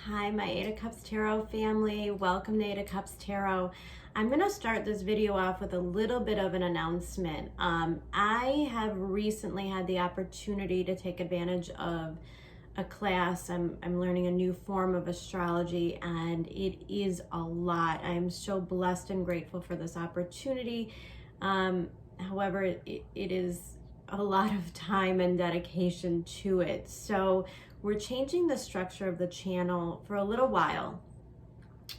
Hi, my Eight of Cups Tarot family. Welcome to Eight of Cups Tarot. I'm going to start this video off with a little bit of an announcement. I have recently had the opportunity to take advantage of a class. I'm learning a new form of astrology, and it is a lot. I am so blessed and grateful for this opportunity. However, it is a lot of time and dedication to it. So we're changing the structure of the channel for a little while.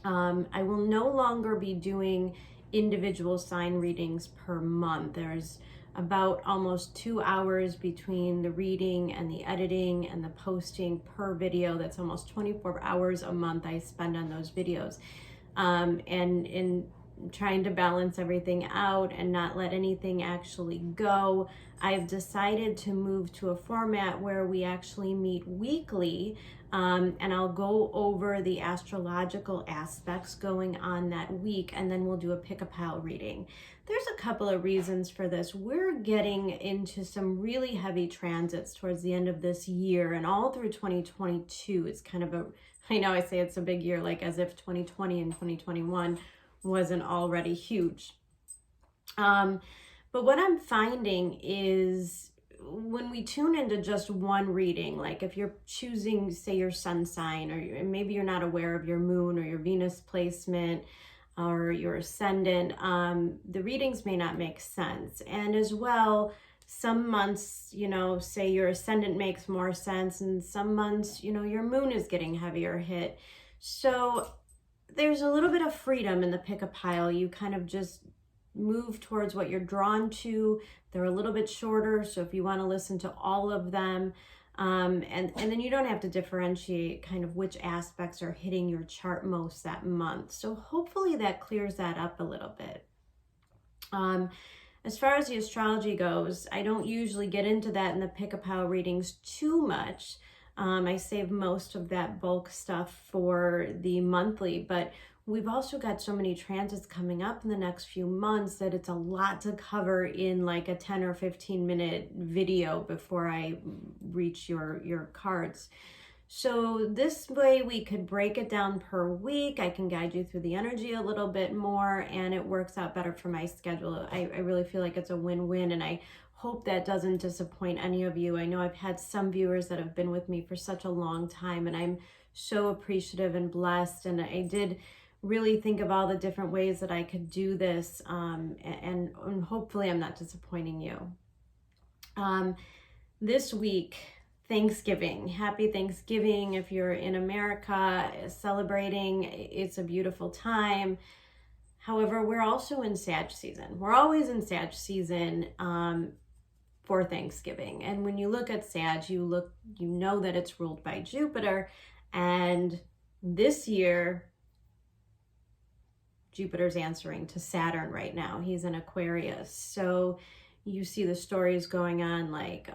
I will no longer be doing individual sign readings per month. There's about almost 2 hours between the reading and the editing and the posting per video. That's almost 24 hours a month I spend on those videos. And in trying to balance everything out and not let anything actually go, I've decided to move to a format where we actually meet weekly, and I'll go over the astrological aspects going on that week, and then we'll do a PickAPile reading. There's a couple of reasons for this. We're getting into some really heavy transits towards the end of this year and all through 2022. It's kind of I know I say it's a big year, like as if 2020 and 2021 wasn't already huge. But what I'm finding is when we tune into just one reading, like if you're choosing, say, your sun sign, or maybe you're not aware of your moon or your Venus placement or your ascendant, the readings may not make sense. And as well, some months, say your ascendant makes more sense, and some months, your moon is getting heavier hit. So there's a little bit of freedom in the PickAPile. You kind of just move towards what you're drawn to. They're a little bit shorter, so if you want to listen to all of them, and then you don't have to differentiate kind of which aspects are hitting your chart most that month. So hopefully that clears that up a little bit. As far as the astrology goes, I don't usually get into that in the PickAPile readings too much. I save most of that bulk stuff for the monthly, but we've also got so many transits coming up in the next few months that it's a lot to cover in like a 10 or 15 minute video before I reach your cards. So this way we could break it down per week. I can guide you through the energy a little bit more, and it works out better for my schedule. I really feel like it's a win-win, and I hope that doesn't disappoint any of you. I know I've had some viewers that have been with me for such a long time, and I'm so appreciative and blessed. And I did really think of all the different ways that I could do this, and hopefully I'm not disappointing you. This week, Thanksgiving. Happy Thanksgiving if you're in America celebrating. It's a beautiful time. However, we're also in Sag season. We're always in Sag season for Thanksgiving. And when you look at Sag, you know that it's ruled by Jupiter. And this year, Jupiter's answering to Saturn right now. He's in Aquarius. So you see the stories going on like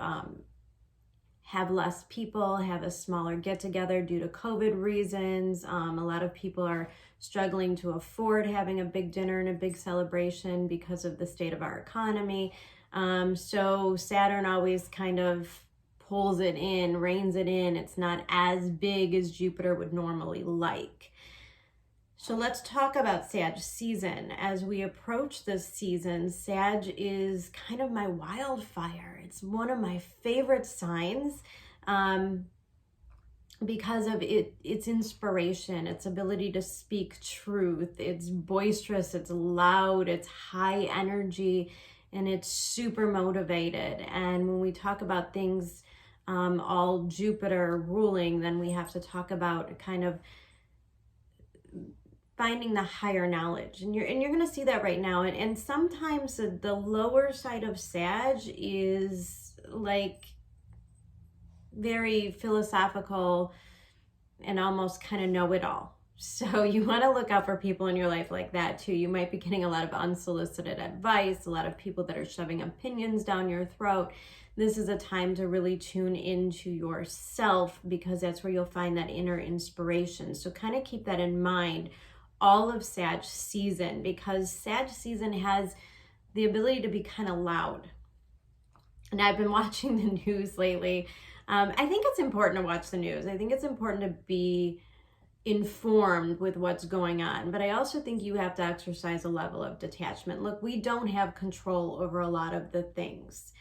have less people, have a smaller get-together due to COVID reasons. A lot of people are struggling to afford having a big dinner and a big celebration because of the state of our economy. So Saturn always kind of pulls it in, reins it in. It's not as big as Jupiter would normally like. So let's talk about Sag season. As we approach this season, Sag is kind of my wildfire. It's one of my favorite signs because of its inspiration, its ability to speak truth. It's boisterous, it's loud, it's high energy, and it's super motivated. And when we talk about things all Jupiter ruling, then we have to talk about kind of finding the higher knowledge, and you're going to see that right now. And sometimes the lower side of Sag is like very philosophical and almost kind of know-it-all. So you want to look out for people in your life like that too. You might be getting a lot of unsolicited advice, a lot of people that are shoving opinions down your throat. This is a time to really tune into yourself, because that's where you'll find that inner inspiration. So kind of keep that in mind all of Sag season, because Sag season has the ability to be kind of loud. And I've been watching the news lately. I think it's important to watch the news. I think it's important to be informed with what's going on. But I also think you have to exercise a level of detachment. Look, we don't have control over a lot of the things.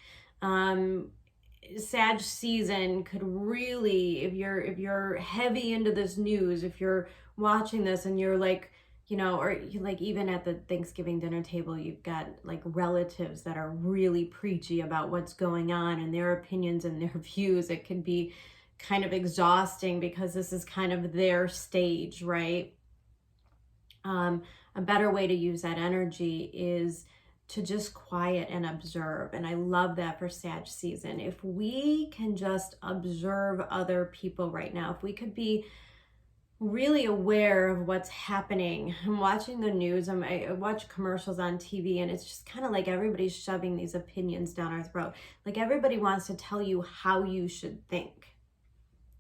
Sag season could really, if you're heavy into this news, if you're watching this and you're like, or you like even at the Thanksgiving dinner table, you've got like relatives that are really preachy about what's going on and their opinions and their views. It can be kind of exhausting because this is kind of their stage, right? A better way to use that energy is to just quiet and observe. And I love that for Sag season. If we can just observe other people right now, if we could be really aware of what's happening. I'm watching the news, I watch commercials on TV, and it's just kind of like everybody's shoving these opinions down our throat. Like everybody wants to tell you how you should think.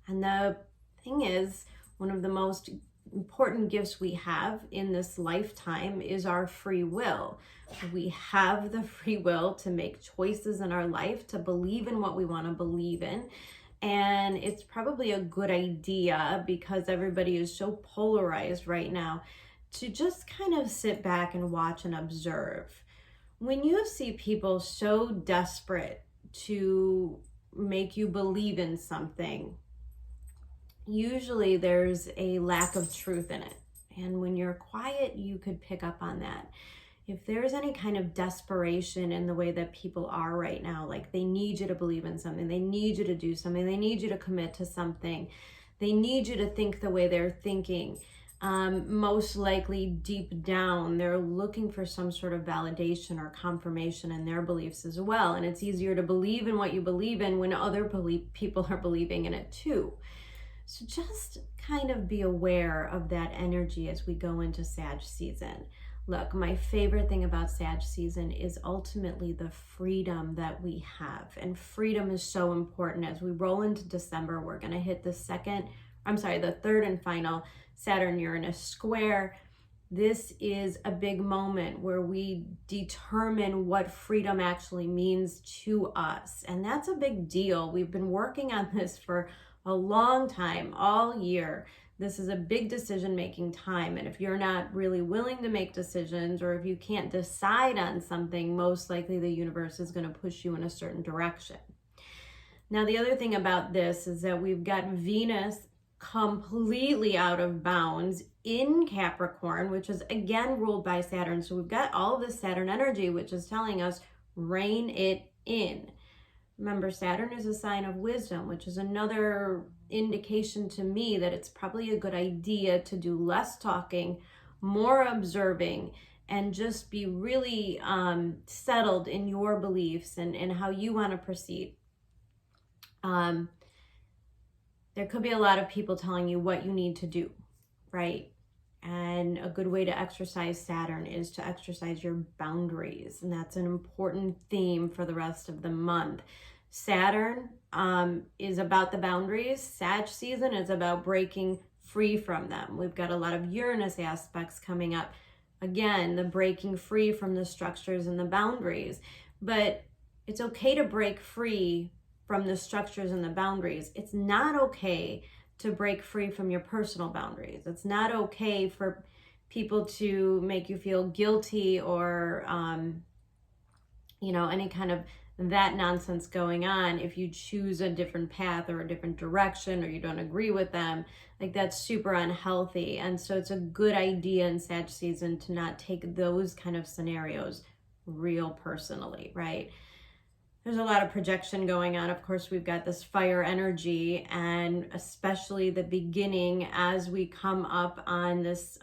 And the thing is, one of the most important gifts we have in this lifetime is our free will. We have the free will to make choices in our life, to believe in what we want to believe in. And it's probably a good idea, because everybody is so polarized right now, to just kind of sit back and watch and observe. When you see people so desperate to make you believe in something, usually there's a lack of truth in it. And when you're quiet, you could pick up on that. If there's any kind of desperation in the way that people are right now, like they need you to believe in something, they need you to do something, they need you to commit to something, they need you to think the way they're thinking, most likely deep down, they're looking for some sort of validation or confirmation in their beliefs as well. And it's easier to believe in what you believe in when other people are believing in it too. So just kind of be aware of that energy as we go into Sag season. Look, my favorite thing about Sag season is ultimately the freedom that we have. And freedom is so important. As we roll into December, we're going to hit the third and final Saturn-Uranus square. This is a big moment where we determine what freedom actually means to us. And that's a big deal. We've been working on this for a long time, all year. This is a big decision-making time. And if you're not really willing to make decisions, or if you can't decide on something, most likely the universe is going to push you in a certain direction. Now, the other thing about this is that we've got Venus completely out of bounds in Capricorn, which is again ruled by Saturn. So we've got all of this Saturn energy, which is telling us rein it in. Remember, Saturn is a sign of wisdom, which is another indication to me that it's probably a good idea to do less talking, more observing, and just be really settled in your beliefs and how you want to proceed. There could be a lot of people telling you what you need to do, right? And a good way to exercise Saturn is to exercise your boundaries. And that's an important theme for the rest of the month. Saturn is about the boundaries. Sag season is about breaking free from them. We've got a lot of Uranus aspects coming up. Again, the breaking free from the structures and the boundaries. But it's okay to break free from the structures and the boundaries. It's not okay to break free from your personal boundaries. It's not okay for people to make you feel guilty or, any kind of that nonsense going on if you choose a different path or a different direction or you don't agree with them. Like, that's super unhealthy. And so it's a good idea in Sag season to not take those kind of scenarios real personally, right? There's a lot of projection going on. Of course, we've got this fire energy, and especially the beginning as we come up on this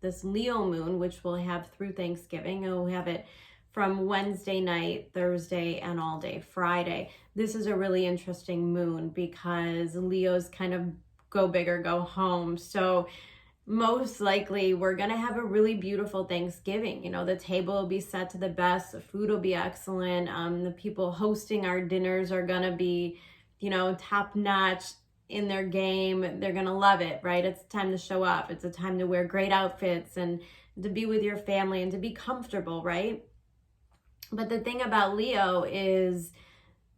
this Leo moon, which we'll have through Thanksgiving. And we'll have it from Wednesday night, Thursday, and all day Friday. This is a really interesting moon because Leos kind of go big or go home. So most likely we're going to have a really beautiful Thanksgiving. The table will be set to the best. The food will be excellent. The people hosting our dinners are going to be, top notch in their game. They're going to love it, right? It's time to show up. It's a time to wear great outfits and to be with your family and to be comfortable, right? But the thing about Leo is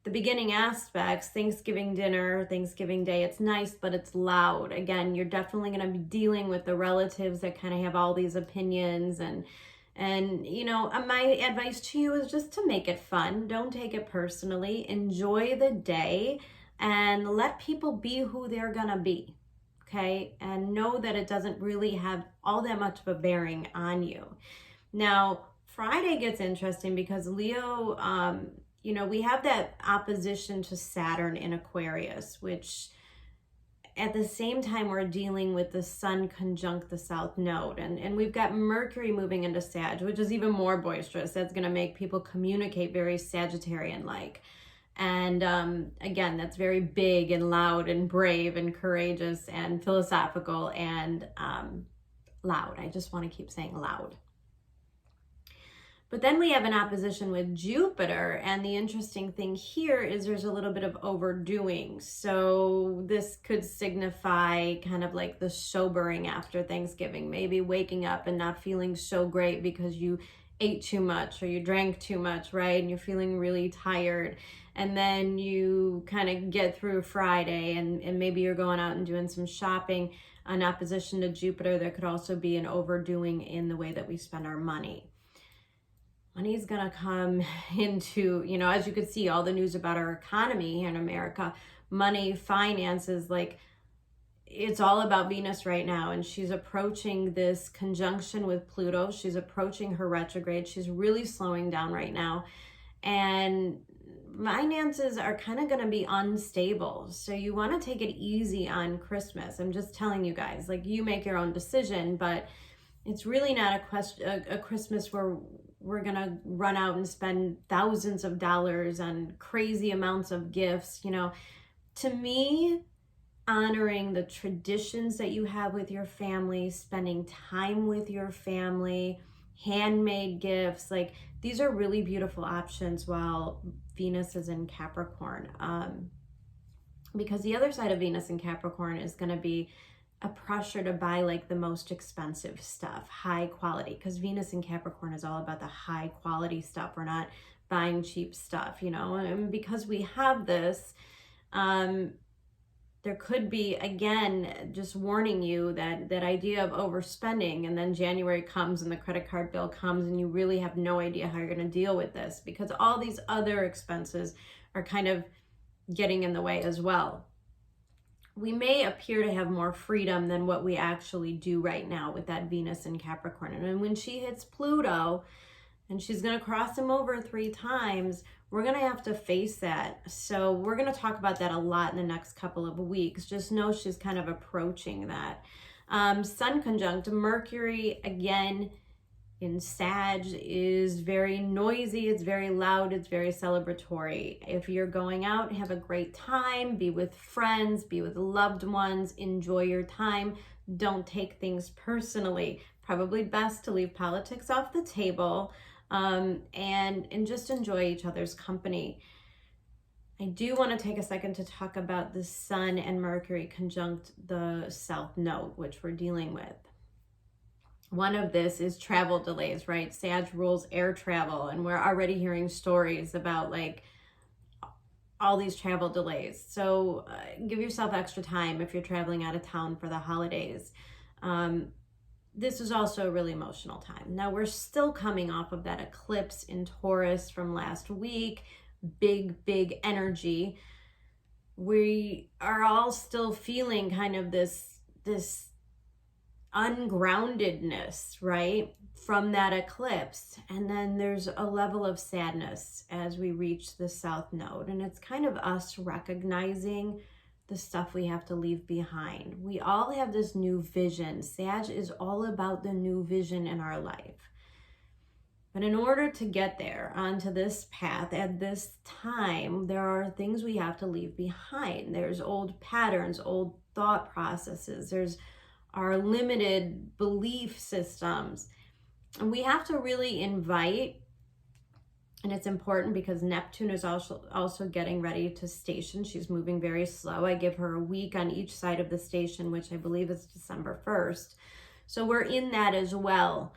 the beginning aspects, Thanksgiving dinner, Thanksgiving Day, it's nice, but it's loud. Again, you're definitely going to be dealing with the relatives that kind of have all these opinions. And you know, my advice to you is just to make it fun. Don't take it personally. Enjoy the day and let people be who they're going to be. Okay? And know that it doesn't really have all that much of a bearing on you. Now, Friday gets interesting because Leo, you know, we have that opposition to Saturn in Aquarius, which at the same time we're dealing with the Sun conjunct the South Node. And we've got Mercury moving into Sag, which is even more boisterous. That's going to make people communicate very Sagittarian-like. And again, that's very big and loud and brave and courageous and philosophical and loud. I just want to keep saying loud. But then we have an opposition with Jupiter, and the interesting thing here is there's a little bit of overdoing. So this could signify kind of like the sobering after Thanksgiving, maybe waking up and not feeling so great because you ate too much or you drank too much, right? And you're feeling really tired. And then you kind of get through Friday and maybe you're going out and doing some shopping. In opposition to Jupiter, there could also be an overdoing in the way that we spend our money. Money's gonna come into, you know, as you can see, all the news about our economy here in America, money, finances, like it's all about Venus right now. And she's approaching this conjunction with Pluto. She's approaching her retrograde. She's really slowing down right now. And finances are kind of gonna be unstable. So you wanna take it easy on Christmas. I'm just telling you guys, like you make your own decision, but it's really not a Christmas where we're going to run out and spend thousands of dollars on crazy amounts of gifts. You know, to me, honoring the traditions that you have with your family, spending time with your family, handmade gifts, like these are really beautiful options while Venus is in Capricorn. Because the other side of Venus in Capricorn is going to be a pressure to buy like the most expensive stuff, high quality, because Venus in Capricorn is all about the high quality stuff. We're not buying cheap stuff, you know, and because we have this, there could be, again, just warning you that idea of overspending, and then January comes and the credit card bill comes and you really have no idea how you're going to deal with this because all these other expenses are kind of getting in the way as well. We may appear to have more freedom than what we actually do right now with that Venus in Capricorn. And when she hits Pluto, and she's going to cross him over 3 times, we're going to have to face that. So we're going to talk about that a lot in the next couple of weeks. Just know she's kind of approaching that. Sun conjunct Mercury, again, in Sag is very noisy, it's very loud, it's very celebratory. If you're going out, have a great time, be with friends, be with loved ones, enjoy your time. Don't take things personally. Probably best to leave politics off the table and just enjoy each other's company. I do want to take a second to talk about the Sun and Mercury conjunct the South Node, which we're dealing with. One of this is travel delays, right? Sag rules air travel, and we're already hearing stories about like all these travel delays. So give yourself extra time if you're traveling out of town for the holidays. This is also a really emotional time. Now we're still coming off of that eclipse in Taurus from last week. Big energy. We are all still feeling kind of this ungroundedness, right, from that eclipse. And then there's a level of sadness as we reach the South Node. And it's kind of us recognizing the stuff we have to leave behind. We all have this new vision. Sag is all about the new vision in our life. But in order to get there onto this path at this time, there are things we have to leave behind. There's old patterns, old thought processes. There's our limited belief systems. And we have to really invite, and it's important because Neptune is also getting ready to station. She's moving very slow. I give her a week on each side of the station, which I believe is December 1st. So we're in that as well.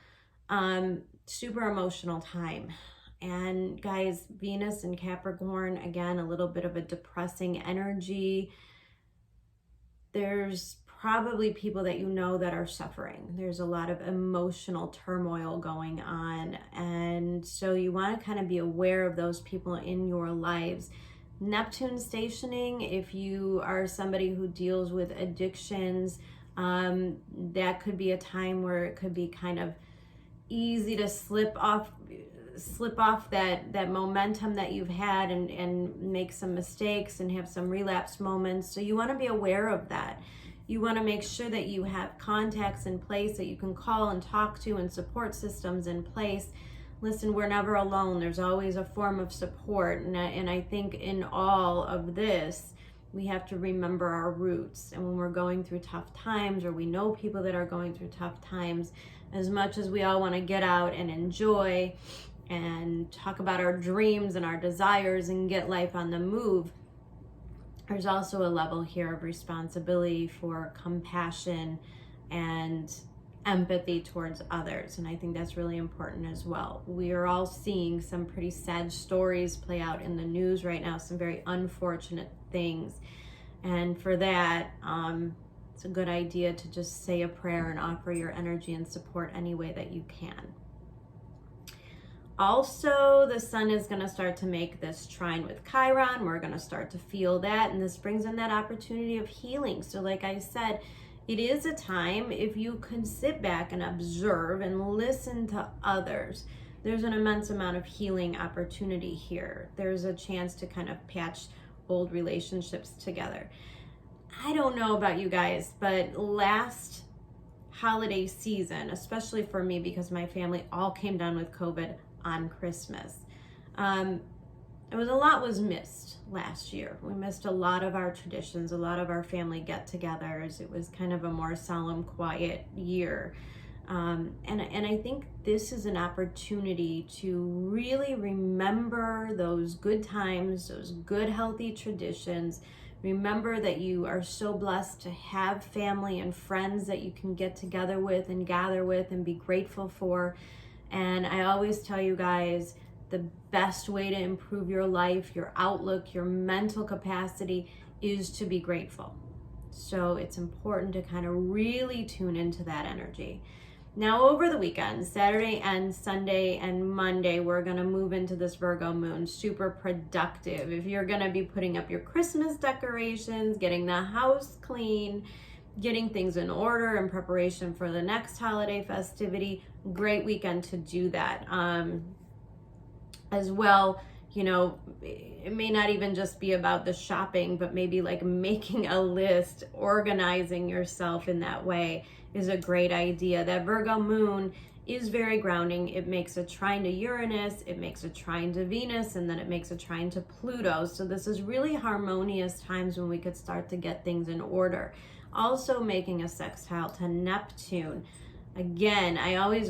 Super emotional time. And guys, Venus in Capricorn, again, a little bit of a depressing energy. There's probably people that you know that are suffering. There's a lot of emotional turmoil going on. And so you want to kind of be aware of those people in your lives. Neptune stationing, if you are somebody who deals with addictions, that could be a time where it could be kind of easy to slip off that momentum that you've had and make some mistakes and have some relapse moments. So you want to be aware of that. You want to make sure that you have contacts in place that you can call and talk to, and support systems in place. Listen, we're never alone. There's always a form of support. And I think in all of this, we have to remember our roots. And when we're going through tough times, or we know people that are going through tough times, as much as we all want to get out and enjoy and talk about our dreams and our desires and get life on the move, there's also a level here of responsibility for compassion and empathy towards others. And I think that's really important as well. We are all seeing some pretty sad stories play out in the news right now, some very unfortunate things. And for that, it's a good idea to just say a prayer and offer your energy and support any way that you can. Also, the sun is going to start to make this trine with Chiron. We're going to start to feel that, and this brings in that opportunity of healing. So like I said, it is a time, if you can sit back and observe and listen to others, there's an immense amount of healing opportunity here. There's a chance to kind of patch old relationships together. I don't know about you guys, but last holiday season, especially for me, because my family all came down with COVID on Christmas, a lot was missed last year. We missed a lot of our traditions, a lot of our family get-togethers. It was kind of a more solemn, quiet year. And I think this is an opportunity to really remember those good times, those good, healthy traditions. Remember that you are so blessed to have family and friends that you can get together with and gather with and be grateful for. And I always tell you guys, the best way to improve your life, your outlook, your mental capacity is to be grateful. So it's important to kind of really tune into that energy. Now over the weekend, Saturday and Sunday and Monday, we're going to move into this Virgo moon, super productive. If you're going to be putting up your Christmas decorations, getting the house clean, getting things in order in preparation for the next holiday festivity, great weekend to do that. As well, you know, it may not even just be about the shopping, but maybe like making a list, organizing yourself in that way is a great idea. That Virgo moon is very grounding. It makes a trine to Uranus, it makes a trine to Venus, and then it makes a trine to Pluto. So this is really harmonious times when we could start to get things in order. Also making a sextile to Neptune. Again, I always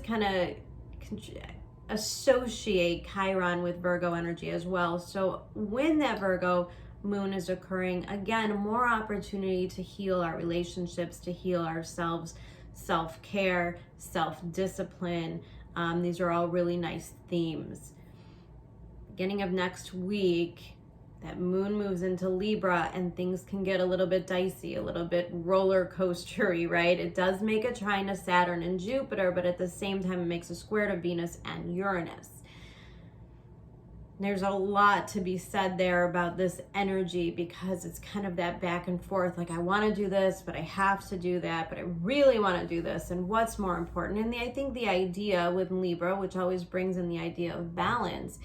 kind of associate Chiron with Virgo energy as well. So when that Virgo moon is occurring, again, more opportunity to heal our relationships, to heal ourselves, self-care, self-discipline. These are all really nice themes. Beginning of next week, that moon moves into Libra and things can get a little bit dicey, a little bit roller coastery, right? It does make a trine to Saturn and Jupiter, but at the same time, it makes a square to Venus and Uranus. There's a lot to be said there about this energy because it's kind of that back and forth. Like, I want to do this, but I have to do that, but I really want to do this. And what's more important? And I think the idea with Libra, which always brings in the idea of balance,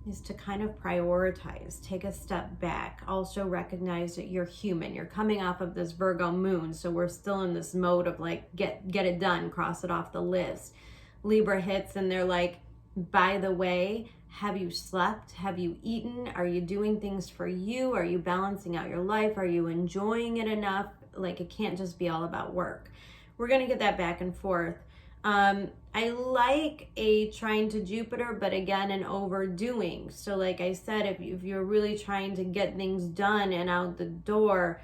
is to kind of prioritize, take a step back, also recognize that you're human. You're coming off of this Virgo moon, so we're still in this mode of like, get it done, cross it off the list. Libra hits and they're like, by the way, have you slept? Have you eaten? Are you doing things for you? Are you balancing out your life? Are you enjoying it enough? Like, it can't just be all about work. We're gonna get that back and forth. I like a trine to Jupiter, but again, an overdoing. So like I said, if you're really trying to get things done and out the door,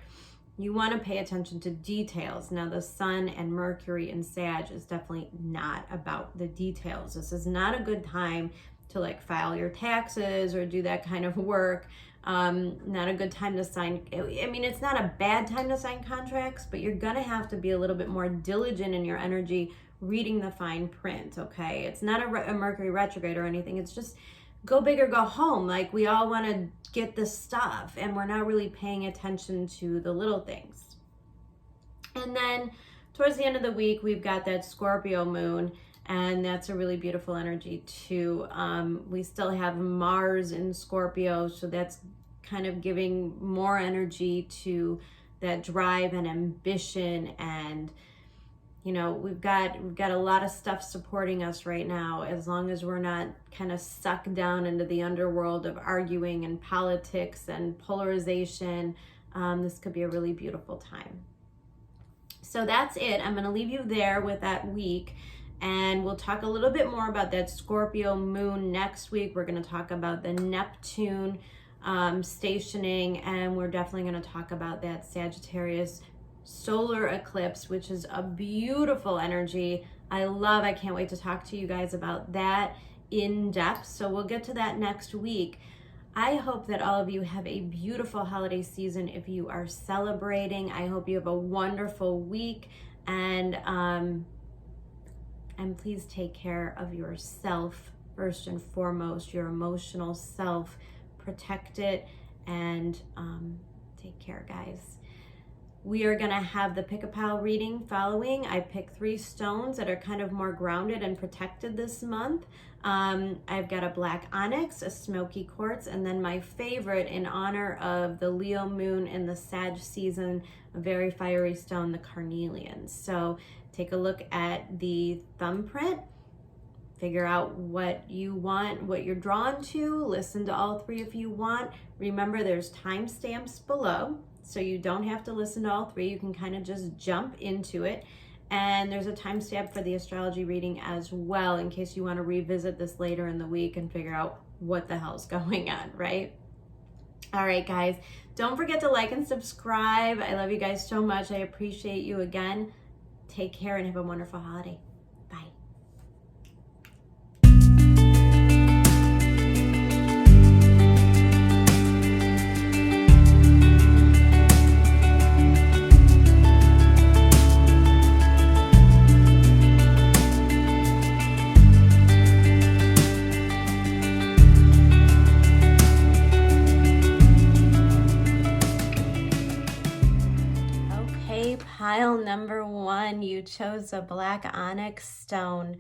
You want to pay attention to details. Now, the Sun and Mercury in Sag is definitely not about the details. This is not a good time to like file your taxes or do that kind of work. Not a good time to sign. I mean, it's not a bad time to sign contracts, but you're going to have to be a little bit more diligent in your energy reading the fine print, okay? It's not a Mercury retrograde or anything. It's just go big or go home. Like, we all want to get the stuff and we're not really paying attention to the little things. And then towards the end of the week, we've got that Scorpio moon, and that's a really beautiful energy too. We still have Mars in Scorpio, so that's kind of giving more energy to that drive and ambition, and you know, we've got a lot of stuff supporting us right now, as long as we're not kind of sucked down into the underworld of arguing and politics and polarization. This could be a really beautiful time. So that's it. I'm going to leave you there with that week, and we'll talk a little bit more about that Scorpio moon next week. We're going to talk about the Neptune stationing, and we're definitely going to talk about that Sagittarius solar eclipse, which is a beautiful energy. I can't wait to talk to you guys about that in depth. So we'll get to that next week. I hope that all of you have a beautiful holiday season if you are celebrating. I hope you have a wonderful week, and please take care of yourself first and foremost, your emotional self. Protect it, and take care, guys. We are going to have the PickAPile reading following. I picked 3 stones that are kind of more grounded and protected this month. I've got a black onyx, a Smokey quartz, and then my favorite in honor of the Leo moon and the Sag season, a very fiery stone, the Carnelian. So take a look at the thumbprint, figure out what you want, what you're drawn to, listen to all 3 if you want. Remember, there's timestamps below, so you don't have to listen to all 3. You can kind of just jump into it. And there's a timestamp for the astrology reading as well, in case you want to revisit this later in the week and figure out what the hell's going on, right? All right, guys, don't forget to like and subscribe. I love you guys so much. I appreciate you again. Take care and have a wonderful holiday. Bye. Pile number 1, you chose a black onyx stone.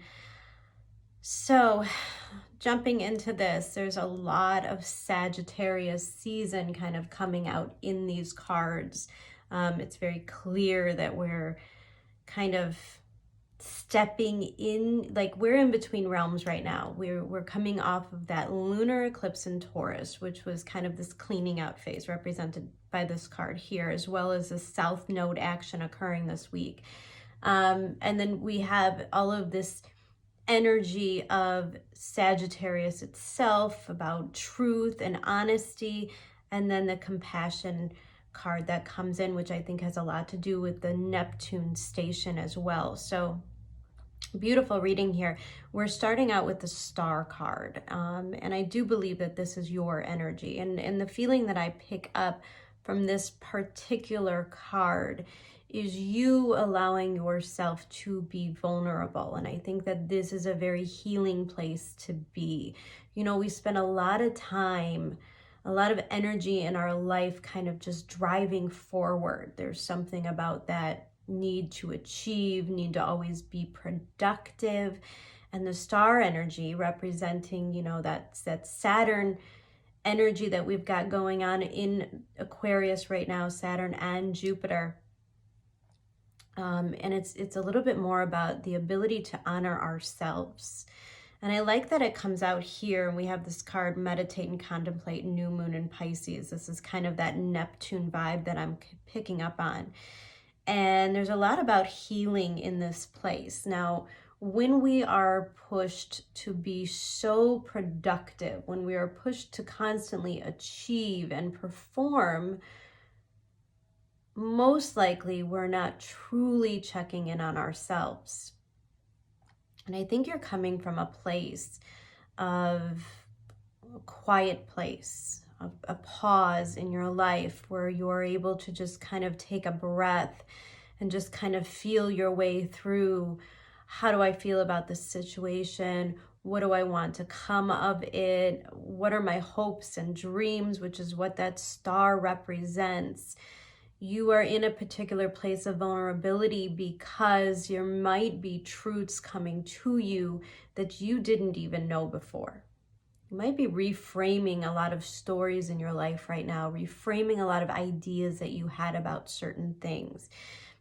So jumping into this, there's a lot of Sagittarius season kind of coming out in these cards. It's very clear that we're kind of stepping in, like we're in between realms right now. We're coming off of that lunar eclipse in Taurus, which was kind of this cleaning out phase represented by this card here, as well as the South Node action occurring this week. And then we have all of this energy of Sagittarius itself, about truth and honesty, and then the compassion card that comes in, which I think has a lot to do with the Neptune station as well. So beautiful reading here. We're starting out with the Star card, and I do believe that this is your energy, and the feeling that I pick up from this particular card is you allowing yourself to be vulnerable. And I think that this is a very healing place to be. You know, we spend a lot of time, a lot of energy in our life kind of just driving forward. There's something about that need to achieve, need to always be productive. And the star energy representing, you know, that Saturn energy that we've got going on in Aquarius right now, Saturn and Jupiter. And it's a little bit more about the ability to honor ourselves. And I like that it comes out here, and we have this card, meditate and contemplate new moon in Pisces. This is kind of that Neptune vibe that I'm picking up on. And there's a lot about healing in this place. Now, when we are pushed to be so productive, when we are pushed to constantly achieve and perform, most likely we're not truly checking in on ourselves. And I think you're coming from a place of a quiet place, a pause in your life where you're able to just kind of take a breath and just kind of feel your way through, how do I feel about this situation? What do I want to come of it? What are my hopes and dreams, which is what that star represents? You are in a particular place of vulnerability because there might be truths coming to you that you didn't even know before. You might be reframing a lot of stories in your life right now, reframing a lot of ideas that you had about certain things.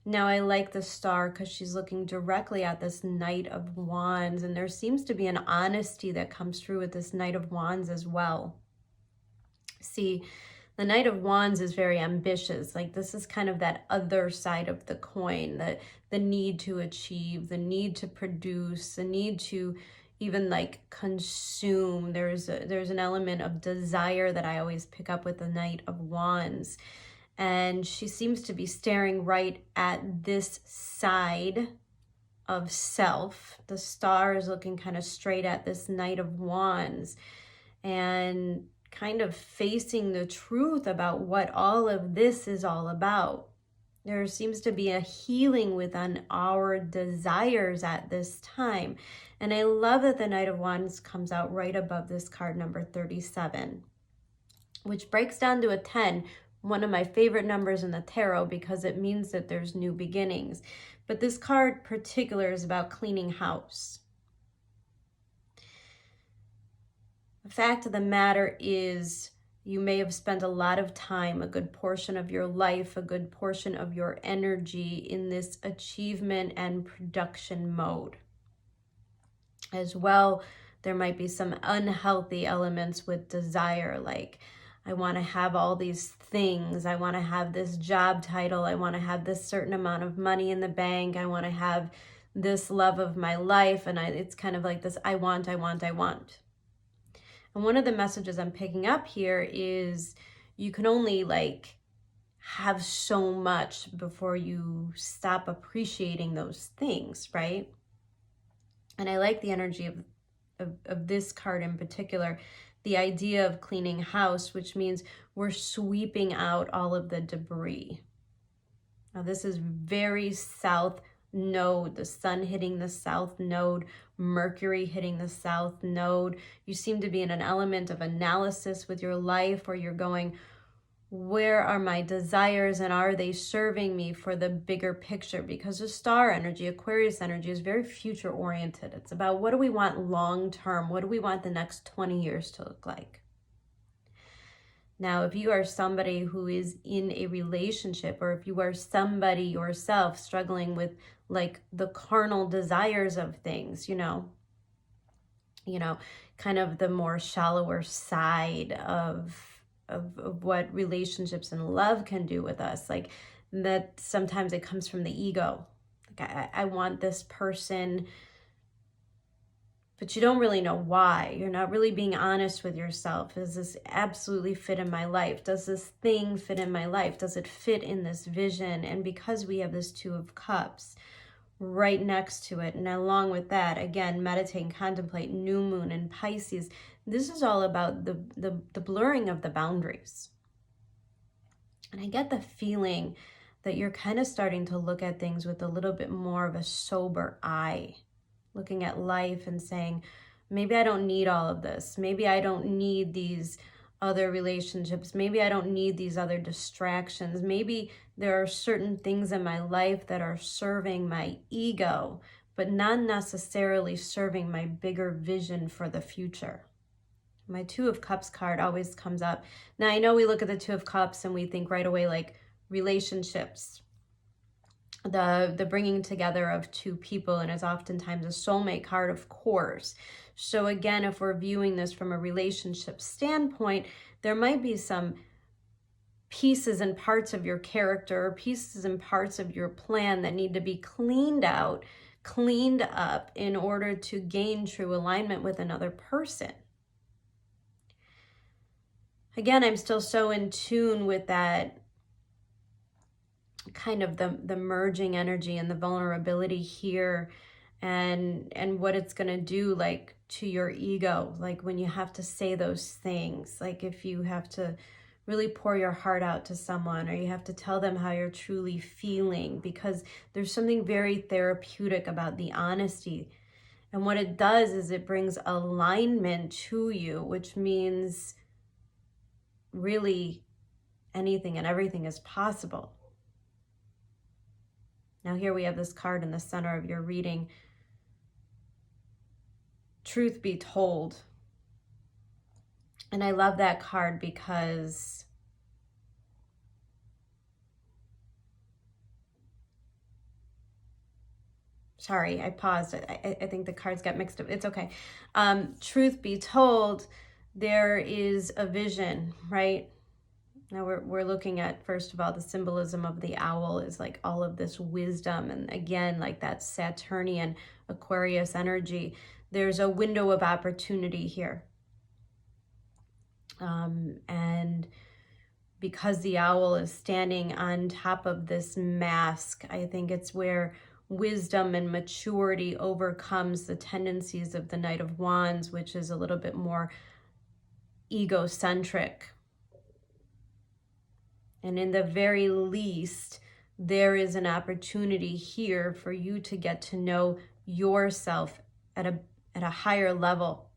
Now, I like the star because she's looking directly at this Knight of Wands, and there seems to be an honesty that comes through with this Knight of Wands as well. See, the Knight of Wands is very ambitious. Like, this is kind of that other side of the coin, the need to achieve, the need to produce, the need to even like consume. There's an element of desire that I always pick up with the Knight of Wands. And she seems to be staring right at this side of self. The star is looking kind of straight at this Knight of Wands and kind of facing the truth about what all of this is all about. There seems to be a healing within our desires at this time. And I love that the Knight of Wands comes out right above this card number 37, which breaks down to a 10, one of my favorite numbers in the tarot because it means that there's new beginnings. But this card particular is about cleaning house. The fact of the matter is, you may have spent a lot of time, a good portion of your life, a good portion of your energy in this achievement and production mode. As well, there might be some unhealthy elements with desire, like, I want to have all these things. I want to have this job title. I want to have this certain amount of money in the bank. I want to have this love of my life. And it's kind of like this, I want. And one of the messages I'm picking up here is you can only like have so much before you stop appreciating those things, right? And I like the energy of this card in particular, the idea of cleaning house, which means we're sweeping out all of the debris. Now this is very south node, the sun hitting the south node, Mercury hitting the south node. You seem to be in an element of analysis with your life where you're going, where are my desires and are they serving me for the bigger picture? Because the star energy, Aquarius energy, is very future oriented. It's about what do we want long term? What do we want the next 20 years to look like? Now, if you are somebody who is in a relationship, or if you are somebody yourself struggling with like the carnal desires of things, you know, kind of the more shallower side of what relationships and love can do with us, like that sometimes it comes from the ego. Like I want this person, but you don't really know why. You're not really being honest with yourself. Does this absolutely fit in my life? Does this thing fit in my life? Does it fit in this vision? And because we have this Two of Cups right next to it, and along with that, again, meditate and contemplate, new moon and Pisces, this is all about the blurring of the boundaries. And I get the feeling that you're kind of starting to look at things with a little bit more of a sober eye, looking at life and saying, maybe I don't need all of this. Maybe I don't need these other relationships. Maybe I don't need these other distractions. Maybe there are certain things in my life that are serving my ego, but not necessarily serving my bigger vision for the future. My Two of Cups card always comes up. Now, I know we look at the Two of Cups and we think right away like relationships, the bringing together of two people, and is oftentimes a soulmate card, of course. So again, if we're viewing this from a relationship standpoint, there might be some pieces and parts of your character, or pieces and parts of your plan that need to be cleaned out, cleaned up in order to gain true alignment with another person. Again, I'm still so in tune with that kind of the merging energy and the vulnerability here, and what it's going to do like to your ego, like when you have to say those things, like if you have to really pour your heart out to someone, or you have to tell them how you're truly feeling, because there's something very therapeutic about the honesty. And what it does is it brings alignment to you, which means really anything and everything is possible. Now here we have this card in the center of your reading. Truth be told. And I love that card because sorry, I paused. I think the cards got mixed up. It's okay. Truth be told, there is a vision, right? Now we're looking at, first of all, the symbolism of the owl is like all of this wisdom. And again, like that Saturnian Aquarius energy. There's a window of opportunity here. And because the owl is standing on top of this mask, I think it's where wisdom and maturity overcomes the tendencies of the Knight of Wands, which is a little bit more egocentric. And in the very least, there is an opportunity here for you to get to know yourself at a higher level.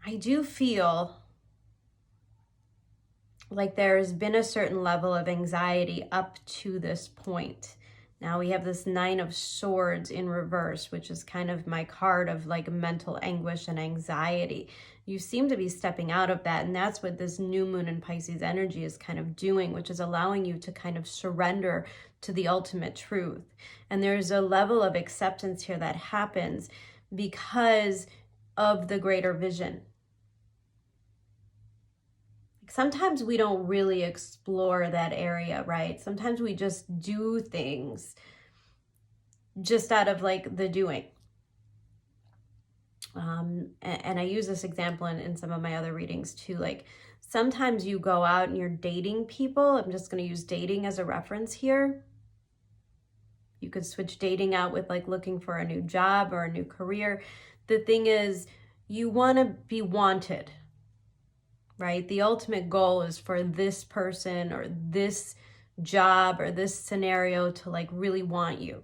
I do feel like there's been a certain level of anxiety up to this point. Now we have this Nine of Swords in reverse, which is kind of my card of like mental anguish and anxiety. You seem to be stepping out of that, and that's what this new moon in Pisces energy is kind of doing, which is allowing you to kind of surrender to the ultimate truth. And there's a level of acceptance here that happens because of the greater vision. Sometimes we don't really explore that area, right? Sometimes we just do things just out of like the doing. And I use this example in some of my other readings too. Like sometimes you go out and you're dating people. I'm just going to use dating as a reference here. You could switch dating out with like looking for a new job or a new career. The thing is, you want to be wanted. Right? The ultimate goal is for this person or this job or this scenario to like really want you.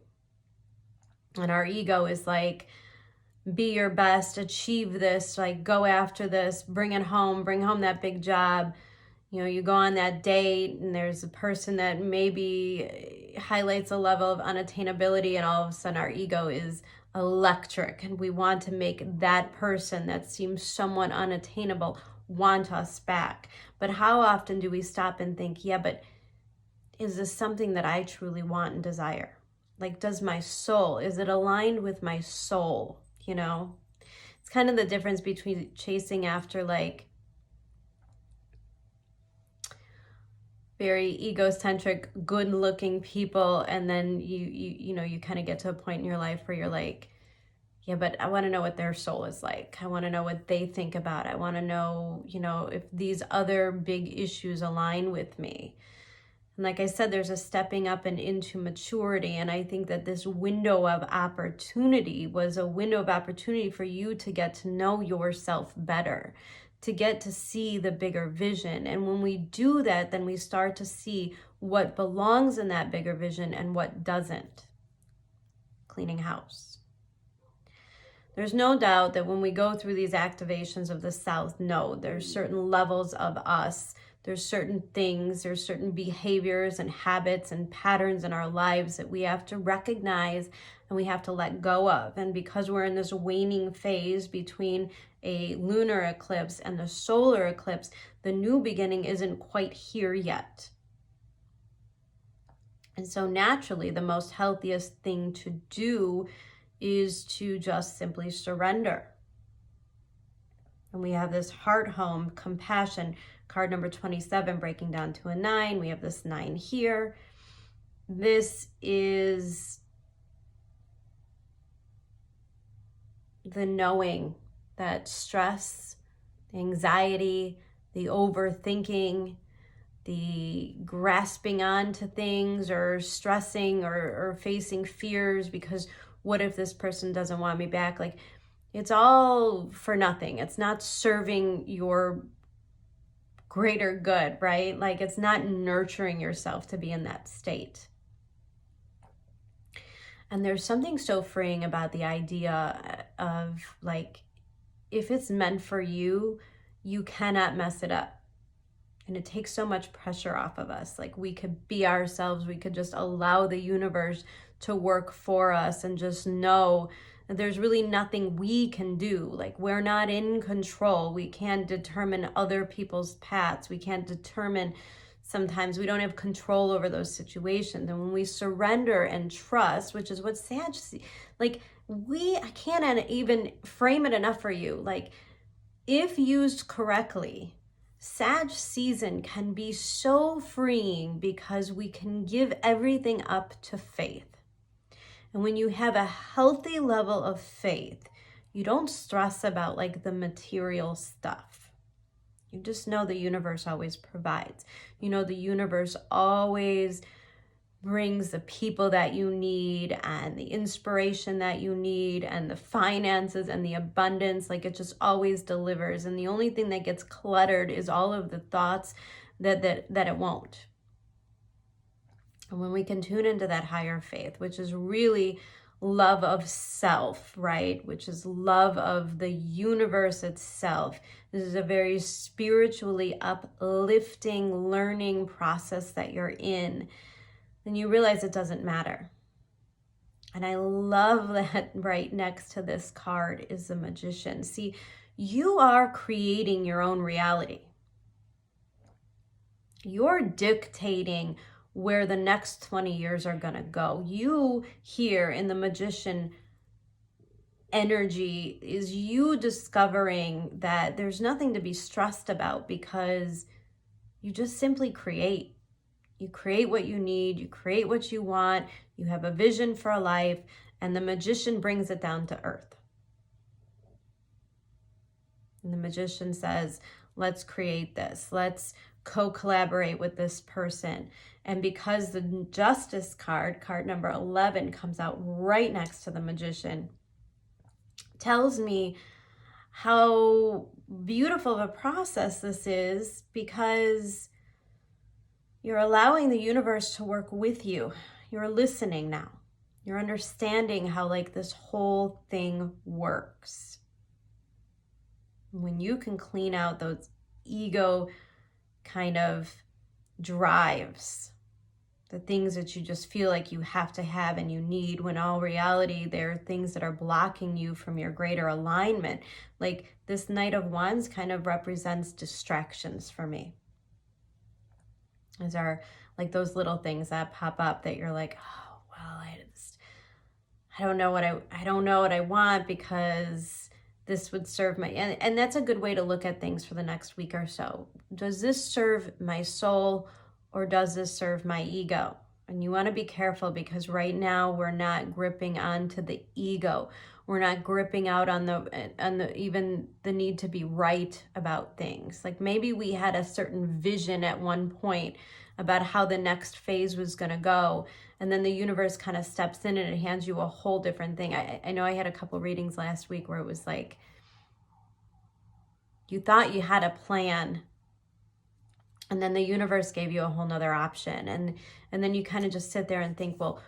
And our ego is like, be your best, achieve this, like go after this, bring it home, bring home that big job. You know, you go on that date and there's a person that maybe highlights a level of unattainability, and all of a sudden our ego is electric and we want to make that person that seems somewhat unattainable want us back. But how often do we stop and think, yeah, but is this something that I truly want and desire? Like, does my soul, is it aligned with my soul? You know, it's kind of the difference between chasing after like very egocentric, good looking people. And then you know, you kind of get to a point in your life where you're like, yeah, but I want to know what their soul is like. I want to know what they think about. I want to know, you know, if these other big issues align with me. And like I said, there's a stepping up and into maturity. And I think that this window of opportunity was a window of opportunity for you to get to know yourself better, to get to see the bigger vision. And when we do that, then we start to see what belongs in that bigger vision and what doesn't. Cleaning house. There's no doubt that when we go through these activations of the South Node, there's certain levels of us, there's certain things, there's certain behaviors and habits and patterns in our lives that we have to recognize and we have to let go of. And because we're in this waning phase between a lunar eclipse and the solar eclipse, the new beginning isn't quite here yet. And so naturally, the most healthiest thing to do is to just simply surrender. And we have this heart home, compassion, card number 27 breaking down to a 9. We have this 9 here. This is the knowing that stress, the anxiety, the overthinking, the grasping on to things, or stressing, or facing fears because what if this person doesn't want me back? Like, it's all for nothing. It's not serving your greater good, right? Like, it's not nurturing yourself to be in that state. And there's something so freeing about the idea of, like, if it's meant for you, you cannot mess it up. And it takes so much pressure off of us. Like, we could be ourselves. We could just allow the universe to work for us and just know that there's really nothing we can do. Like, we're not in control. We can't determine other people's paths. We can't determine, sometimes we don't have control over those situations. And when we surrender and trust, which is what Sag, like, I can't even frame it enough for you. Like, if used correctly, Sag season can be so freeing because we can give everything up to faith. And when you have a healthy level of faith, you don't stress about like the material stuff. You just know the universe always provides. You know the universe always brings the people that you need and the inspiration that you need and the finances and the abundance. Like, it just always delivers. And the only thing that gets cluttered is all of the thoughts that it won't. And when we can tune into that higher faith, which is really love of self, right? Which is love of the universe itself. This is a very spiritually uplifting learning process that you're in. And you realize it doesn't matter. And I love that right next to this card is the Magician. See, you are creating your own reality. You're dictating where the next 20 years are going to go. You here in the Magician energy is you discovering that there's nothing to be stressed about because you just simply create. You create what you need, you create what you want, you have a vision for a life, and the Magician brings it down to earth. And the Magician says, let's create this. Let's co-collaborate with this person. And because the Justice card, card number 11, comes out right next to the Magician, tells me how beautiful of a process this is, because you're allowing the universe to work with you. You're listening now. You're understanding how like this whole thing works. When you can clean out those ego kind of drives, the things that you just feel like you have to have and you need, when all reality there are things that are blocking you from your greater alignment. Like, this Knight of Wands kind of represents distractions for me. These are like those little things that pop up that you're like, oh, well, I don't know what I want because this would serve my, and that's a good way to look at things for the next week or so. Does this serve my soul or does this serve my ego? And you want to be careful, because right now we're not gripping onto the ego. We're not gripping out on the even the need to be right about things. Like, maybe we had a certain vision at one point about how the next phase was going to go, and then the universe kind of steps in and it hands you a whole different thing. I know I had a couple readings last week where it was like, you thought you had a plan, and then the universe gave you a whole nother option. And then you kind of just sit there and think, well,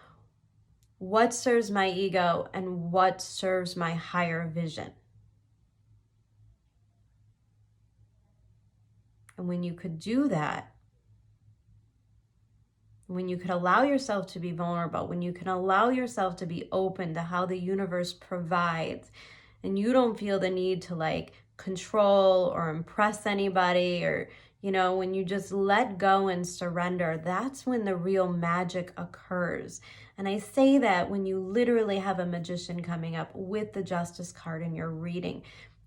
what serves my ego and what serves my higher vision? And when you could do that, when you could allow yourself to be vulnerable, when you can allow yourself to be open to how the universe provides, and you don't feel the need to like control or impress anybody, or, you know, when you just let go and surrender, that's when the real magic occurs. And I say that when you literally have a Magician coming up with the Justice card in your reading.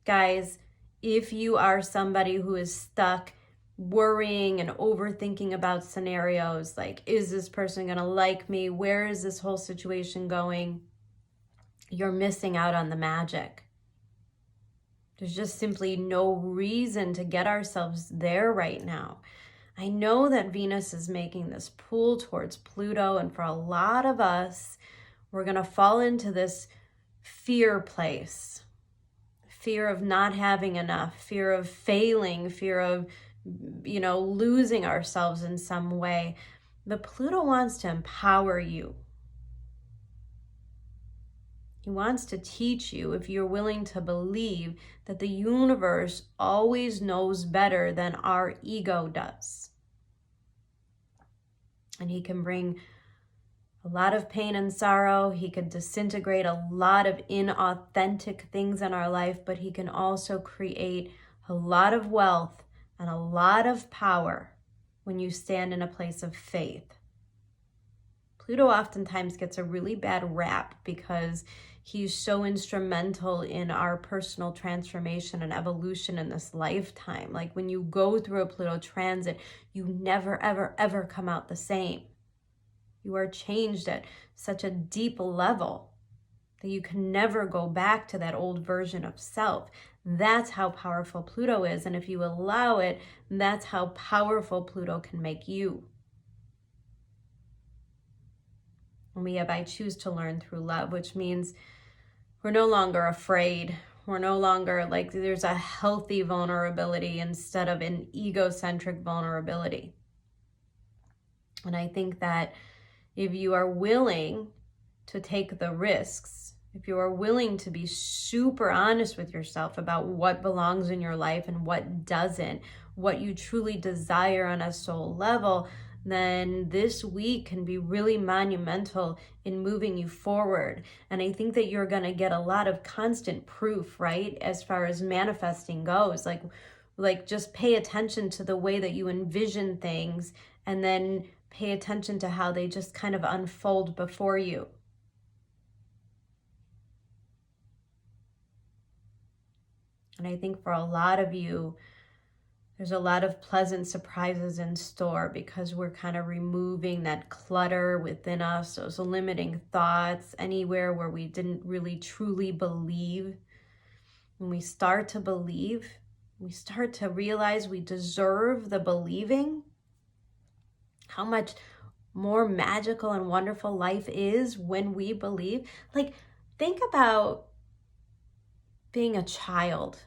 Guys, if you are somebody who is stuck worrying and overthinking about scenarios, like, is this person going to like me? Where is this whole situation going? You're missing out on the magic. There's just simply no reason to get ourselves there right now. I know that Venus is making this pull towards Pluto, and for a lot of us, we're going to fall into this fear place. Fear of not having enough, fear of failing, fear of, losing ourselves in some way. But Pluto wants to empower you. He wants to teach you, if you're willing to believe, that the universe always knows better than our ego does. And he can bring a lot of pain and sorrow. He could disintegrate a lot of inauthentic things in our life, but he can also create a lot of wealth and a lot of power when you stand in a place of faith. Pluto oftentimes gets a really bad rap because he's so instrumental in our personal transformation and evolution in this lifetime. Like when you go through a Pluto transit, you never, ever, ever come out the same. You are changed at such a deep level that you can never go back to that old version of self. That's how powerful Pluto is. And if you allow it, that's how powerful Pluto can make you. And we have I choose to learn through love, which means we're no longer afraid. We're no longer like, there's a healthy vulnerability instead of an egocentric vulnerability. And I think that if you are willing to take the risks, if you are willing to be super honest with yourself about what belongs in your life and what doesn't, what you truly desire on a soul level, then this week can be really monumental in moving you forward. And I think that you're going to get a lot of constant proof, right? As far as manifesting goes, like just pay attention to the way that you envision things, and then pay attention to how they just kind of unfold before you. And I think for a lot of you, there's a lot of pleasant surprises in store because we're kind of removing that clutter within us, those limiting thoughts, anywhere where we didn't really truly believe. When we start to believe, we start to realize we deserve the believing, how much more magical and wonderful life is when we believe. Like, think about being a child.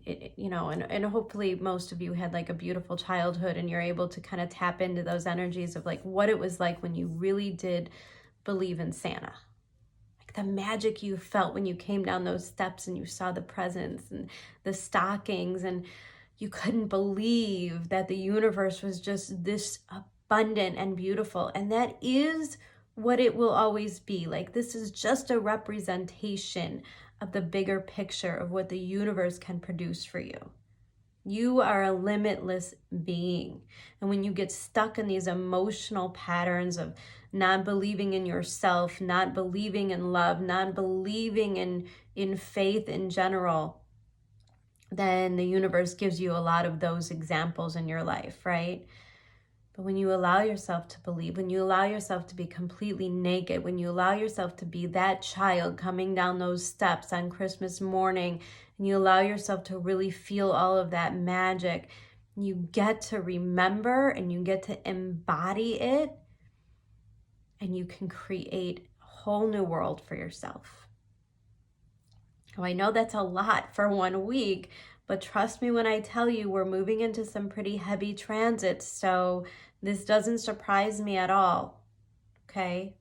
And hopefully most of you had like a beautiful childhood and you're able to kind of tap into those energies of like what it was like when you really did believe in Santa. Like the magic you felt when you came down those steps and you saw the presents and the stockings, and you couldn't believe that the universe was just this abundant and beautiful. And that is what it will always be. Like, this is just a representation of the bigger picture of what the universe can produce for you. You are a limitless being. And when you get stuck in these emotional patterns of not believing in yourself, not believing in love, not believing in faith in general, then the universe gives you a lot of those examples in your life, right? But when you allow yourself to believe, when you allow yourself to be completely naked, when you allow yourself to be that child coming down those steps on Christmas morning, and you allow yourself to really feel all of that magic, you get to remember and you get to embody it, and you can create a whole new world for yourself. Oh, I know that's a lot for 1 week, but trust me when I tell you we're moving into some pretty heavy transits, so this doesn't surprise me at all, okay?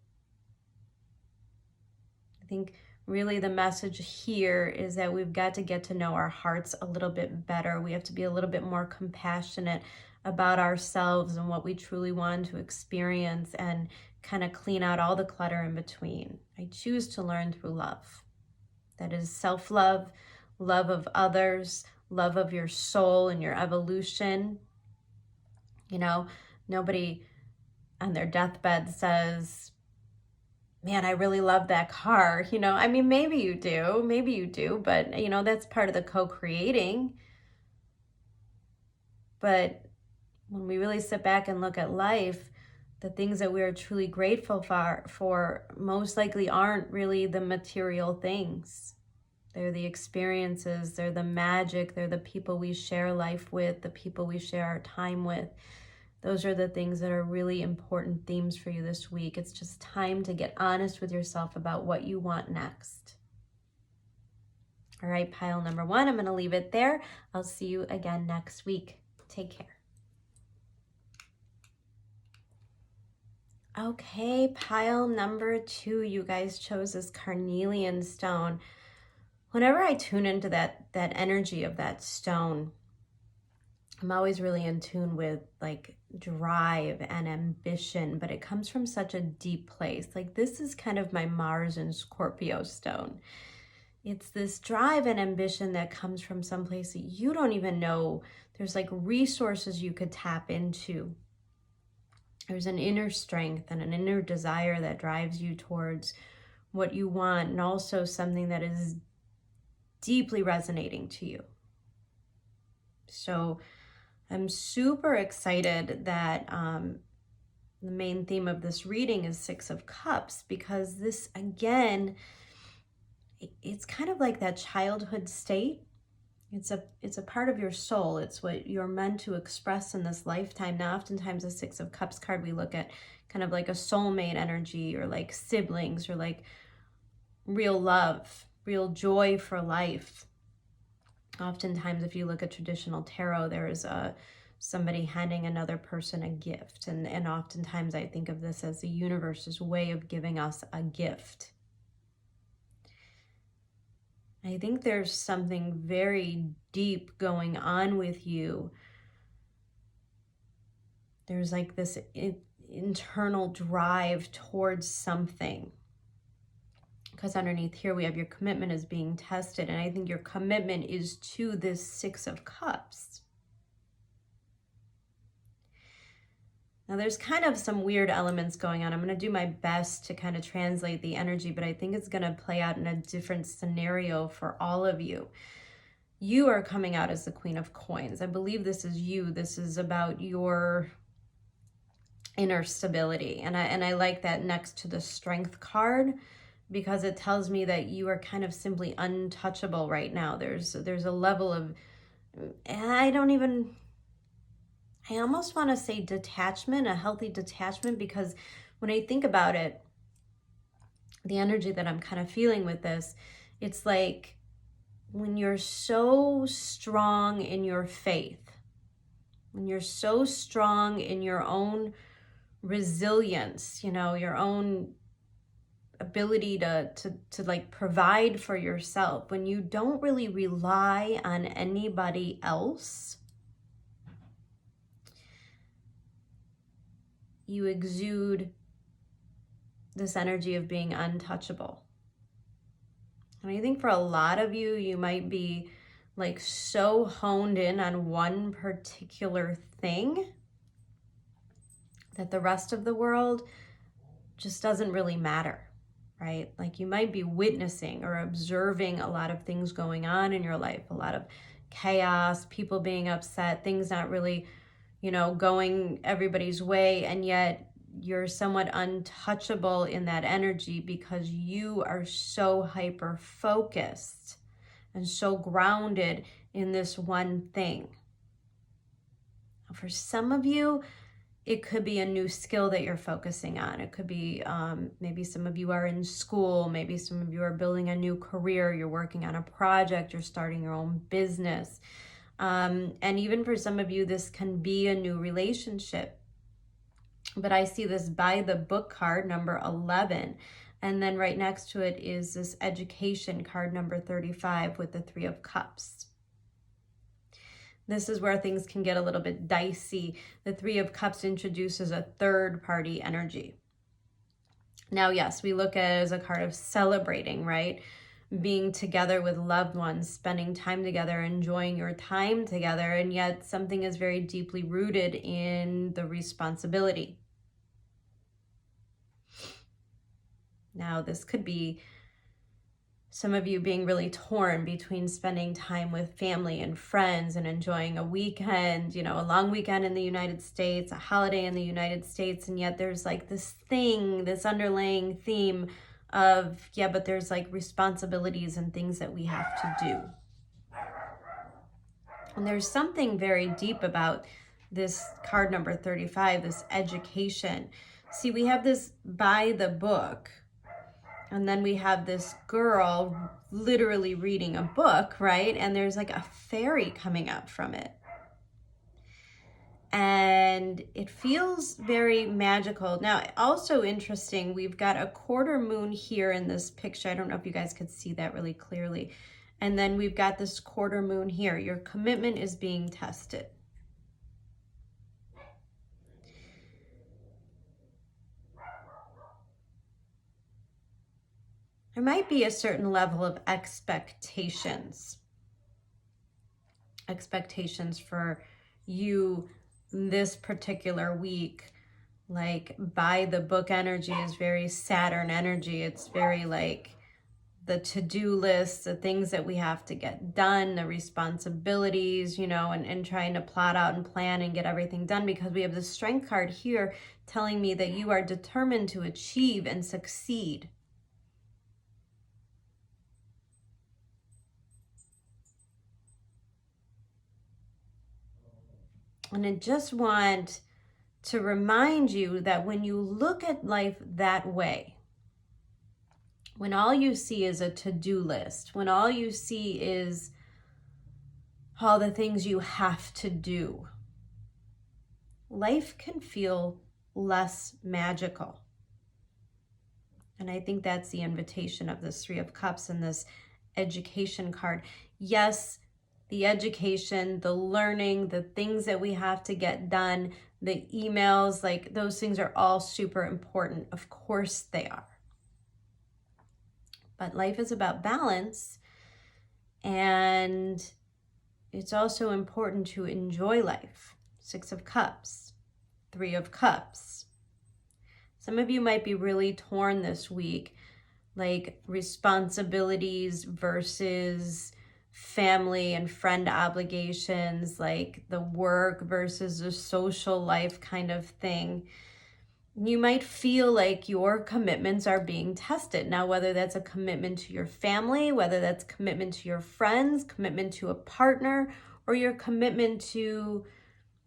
I think really the message here is that we've got to get to know our hearts a little bit better. We have to be a little bit more compassionate about ourselves and what we truly want to experience, and kind of clean out all the clutter in between. I choose to learn through love. That is self-love, love of others, love of your soul and your evolution. Nobody on their deathbed says, man, I really love that car. Maybe you do, but that's part of the co-creating. But when we really sit back and look at life, the things that we are truly grateful for most likely aren't really the material things. They're the experiences, they're the magic, they're the people we share life with, the people we share our time with. Those are the things that are really important themes for you this week. It's just time to get honest with yourself about what you want next. All right, pile number 1, I'm going to leave it there. I'll see you again next week. Take care. Okay, pile number 2, you guys chose this carnelian stone. Whenever I tune into that energy of that stone, I'm always really in tune with like drive and ambition, but it comes from such a deep place. Like this is kind of my Mars and Scorpio stone. It's this drive and ambition that comes from someplace that you don't even know. There's like resources you could tap into. There's an inner strength and an inner desire that drives you towards what you want, and also something that is deeply resonating to you. So I'm super excited that the main theme of this reading is 6 of Cups, because this, again, it's kind of like that childhood state. It's a part of your soul. It's what you're meant to express in this lifetime. Now, oftentimes the 6 of Cups card, we look at kind of like a soulmate energy, or like siblings, or like real love, real joy for life. Oftentimes, if you look at traditional tarot, there is somebody handing another person a gift. And oftentimes I think of this as the universe's way of giving us a gift. I think there's something very deep going on with you. There's like this internal drive towards something. Because underneath here we have your commitment is being tested. And I think your commitment is to this 6 of Cups. Now there's kind of some weird elements going on. I'm going to do my best to kind of translate the energy, but I think it's going to play out in a different scenario for all of you. You are coming out as the Queen of Coins. I believe this is you. This is about your inner stability. And I like that next to the Strength card, because it tells me that you are kind of simply untouchable right now. There's a level of, I almost want to say detachment, a healthy detachment, because when I think about it, the energy that I'm kind of feeling with this, it's like when you're so strong in your faith, when you're so strong in your own resilience, you know, your own ability to like provide for yourself, when you don't really rely on anybody else, you exude this energy of being untouchable. And I think for a lot of you, you might be like so honed in on one particular thing that the rest of the world just doesn't really matter, right? Like you might be witnessing or observing a lot of things going on in your life, a lot of chaos, people being upset, things not really, you know, going everybody's way, and yet you're somewhat untouchable in that energy because you are so hyper focused and so grounded in this one thing. For some of you, it could be a new skill that you're focusing on. It could be maybe some of you are in school, maybe some of you are building a new career, you're working on a project, you're starting your own business. And even for some of you, this can be a new relationship. But I see this by the book card, number 11. And then right next to it is this education card, number 35, with the 3 of Cups. This is where things can get a little bit dicey. The 3 of Cups introduces a third party energy. Now, yes, we look at it as a card of celebrating, right? Being together with loved ones, spending time together, enjoying your time together, and yet something is very deeply rooted in the responsibility. Now, this could be some of you being really torn between spending time with family and friends and enjoying a weekend, you know, a long weekend in the United States, a holiday in the United States, and yet there's like this thing, this underlying theme of, yeah, but there's like responsibilities and things that we have to do. And there's something very deep about this card number 35, this education. See, we have this by the book, and then we have this girl literally reading a book, right? And there's like a fairy coming out from it. And it feels very magical. Now, also interesting, we've got a quarter moon here in this picture. I don't know if you guys could see that really clearly. And then we've got this quarter moon here. Your commitment is being tested. There might be a certain level of expectations for you this particular week. Like by the book energy is very Saturn energy. It's very like the to-do list, the things that we have to get done, the responsibilities, you know, and trying to plot out and plan and get everything done, because we have the Strength card here telling me that you are determined to achieve and succeed. And I just want to remind you that when you look at life that way, when all you see is a to-do list, when all you see is all the things you have to do, life can feel less magical. And I think that's the invitation of this Three of Cups and this education card. Yes, the education, the learning, the things that we have to get done, the emails, like those things are all super important. Of course they are. But life is about balance, and it's also important to enjoy life. Six of Cups, Three of Cups. Some of you might be really torn this week, like responsibilities versus family and friend obligations, like the work versus the social life kind of thing. You might feel like your commitments are being tested. Now, whether that's a commitment to your family, whether that's commitment to your friends, commitment to a partner, or your commitment to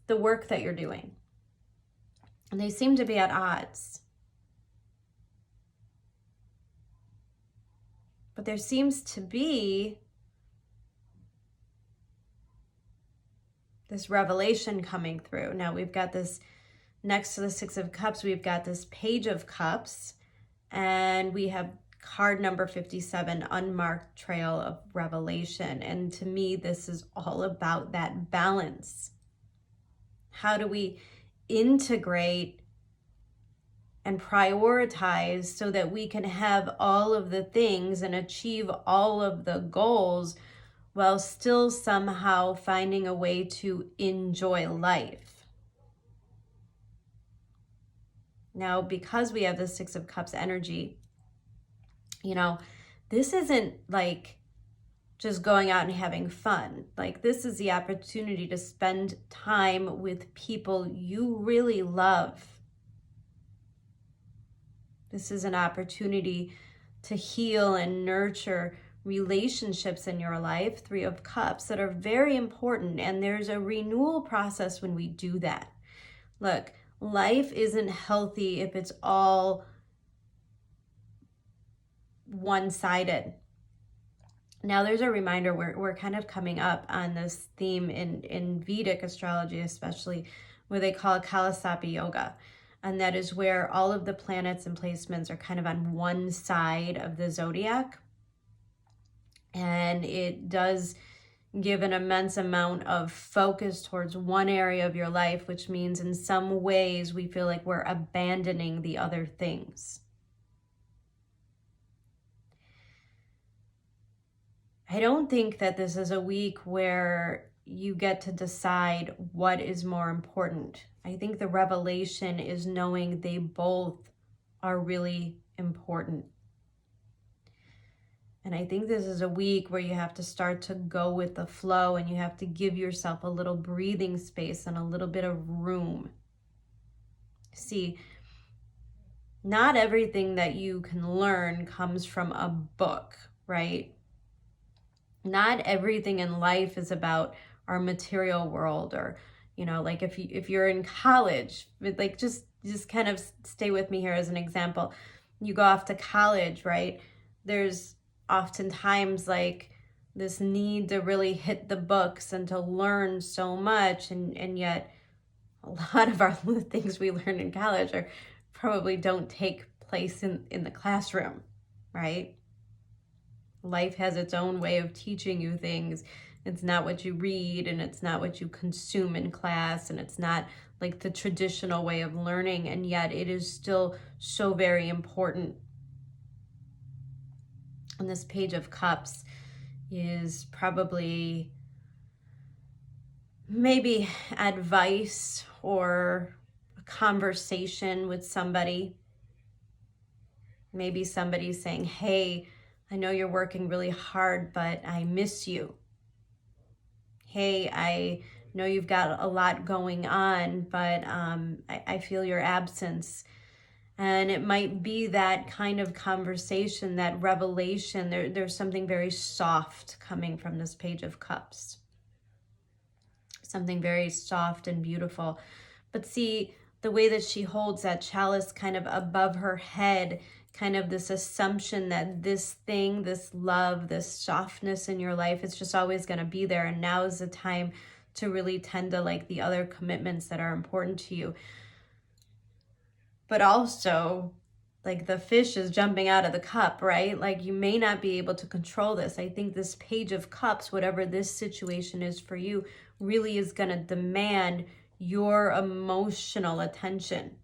the work that you're doing. And they seem to be at odds. But there seems to be this revelation coming through. Now we've got this, next to the Six of Cups, we've got this Page of Cups, and we have card number 57, Unmarked Trail of Revelation. And to me, this is all about that balance. How do we integrate and prioritize so that we can have all of the things and achieve all of the goals while still somehow finding a way to enjoy life? Now, because we have the Six of Cups energy, you know, this isn't like just going out and having fun. Like, this is the opportunity to spend time with people you really love. This is an opportunity to heal and nurture relationships in your life, Three of Cups, that are very important. And there's a renewal process when we do that. Look, life isn't healthy if it's all one-sided. Now, there's a reminder, we're kind of coming up on this theme in Vedic astrology, especially, where they call it Kalasapi Yoga. And that is where all of the planets and placements are kind of on one side of the zodiac. And it does give an immense amount of focus towards one area of your life, which means in some ways we feel like we're abandoning the other things. I don't think that this is a week where you get to decide what is more important. I think the revelation is knowing they both are really important. And I think this is a week where you have to start to go with the flow, and you have to give yourself a little breathing space and a little bit of room. See, not everything that you can learn comes from a book, right? Not everything in life is about our material world, or, you know, like if you're in college, like just kind of stay with me here as an example. You go off to college, right? There's oftentimes like this need to really hit the books and to learn so much, and yet a lot of our things we learn in college are probably don't take place in the classroom, right? Life has its own way of teaching you things. It's not what you read, and it's not what you consume in class, and it's not like the traditional way of learning, and yet it is still so very important. And this Page of Cups is probably maybe advice or a conversation with somebody. Maybe somebody's saying, hey, I know you're working really hard, but I miss you. Hey, I know you've got a lot going on, but I feel your absence. And it might be that kind of conversation, that revelation. There's something very soft coming from this Page of Cups. Something very soft and beautiful. But see, the way that she holds that chalice kind of above her head, kind of this assumption that this thing, this love, this softness in your life, it's just always going to be there. And now is the time to really tend to like the other commitments that are important to you. But also, like the fish is jumping out of the cup, right? Like you may not be able to control this. I think this Page of Cups, whatever this situation is for you, really is going to demand your emotional attention.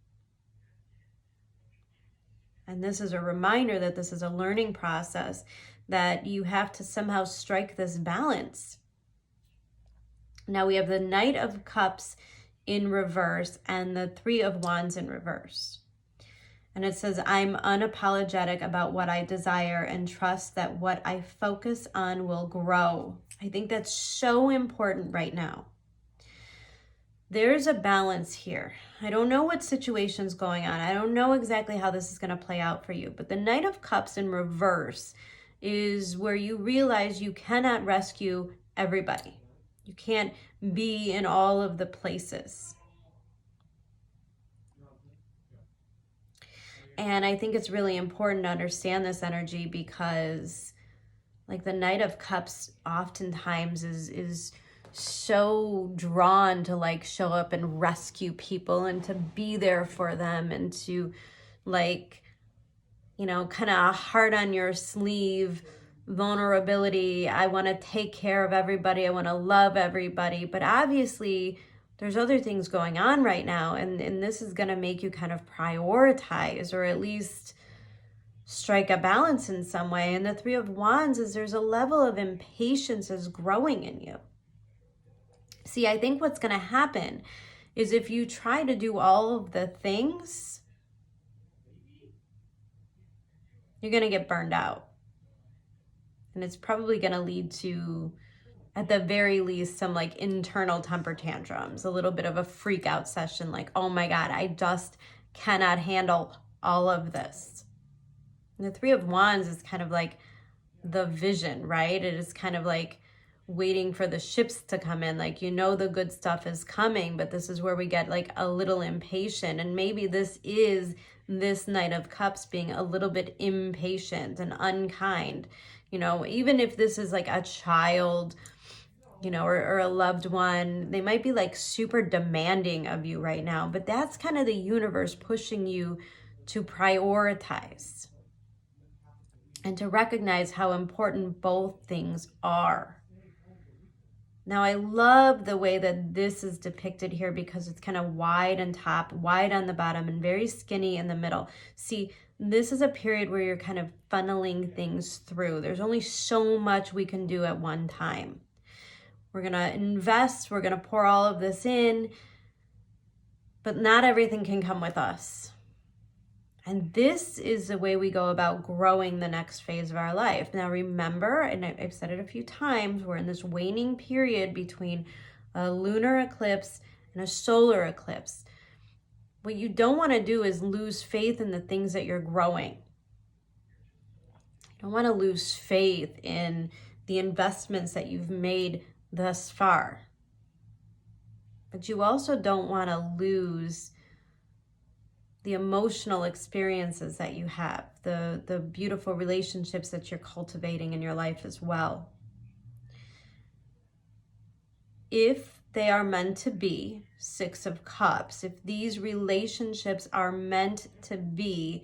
And this is a reminder that this is a learning process, that you have to somehow strike this balance. Now we have the Knight of Cups in reverse and the Three of Wands in reverse. And it says, I'm unapologetic about what I desire and trust that what I focus on will grow. I think that's so important right now. There's a balance here. I don't know what situation's going on. I don't know exactly how this is going to play out for you. But the Knight of Cups in reverse is where you realize you cannot rescue everybody. You can't be in all of the places. And I think it's really important to understand this energy, because like the Knight of Cups oftentimes is so drawn to like show up and rescue people and to be there for them and to like, you know, kind of heart on your sleeve vulnerability. I want to take care of everybody. I want to love everybody. But obviously there's other things going on right now, and this is going to make you kind of prioritize, or at least strike a balance in some way. And the Three of Wands is there's a level of impatience is growing in you. See, I think what's going to happen is if you try to do all of the things, you're going to get burned out. And it's probably going to lead to, at the very least, some like internal temper tantrums, a little bit of a freak out session, like, oh my God, I just cannot handle all of this. And the Three of Wands is kind of like the vision, right? It is kind of like waiting for the ships to come in. Like, you know, the good stuff is coming, but this is where we get like a little impatient. And maybe this is this Knight of Cups being a little bit impatient and unkind. You know, even if this is like a child, you know, or a loved one, they might be like super demanding of you right now, but that's kind of the universe pushing you to prioritize and to recognize how important both things are. Now, I love the way that this is depicted here, because it's kind of wide on top, wide on the bottom, and very skinny in the middle. See, this is a period where you're kind of funneling things through. There's only so much we can do at one time. We're going to invest, we're going to pour all of this in, but not everything can come with us. And this is the way we go about growing the next phase of our life. Now remember, and I've said it a few times, we're in this waning period between a lunar eclipse and a solar eclipse. What you don't want to do is lose faith in the things that you're growing. You don't want to lose faith in the investments that you've made thus far. But you also don't want to lose the emotional experiences that you have, the beautiful relationships that you're cultivating in your life as well. If they are meant to be, Six of Cups, if these relationships are meant to be,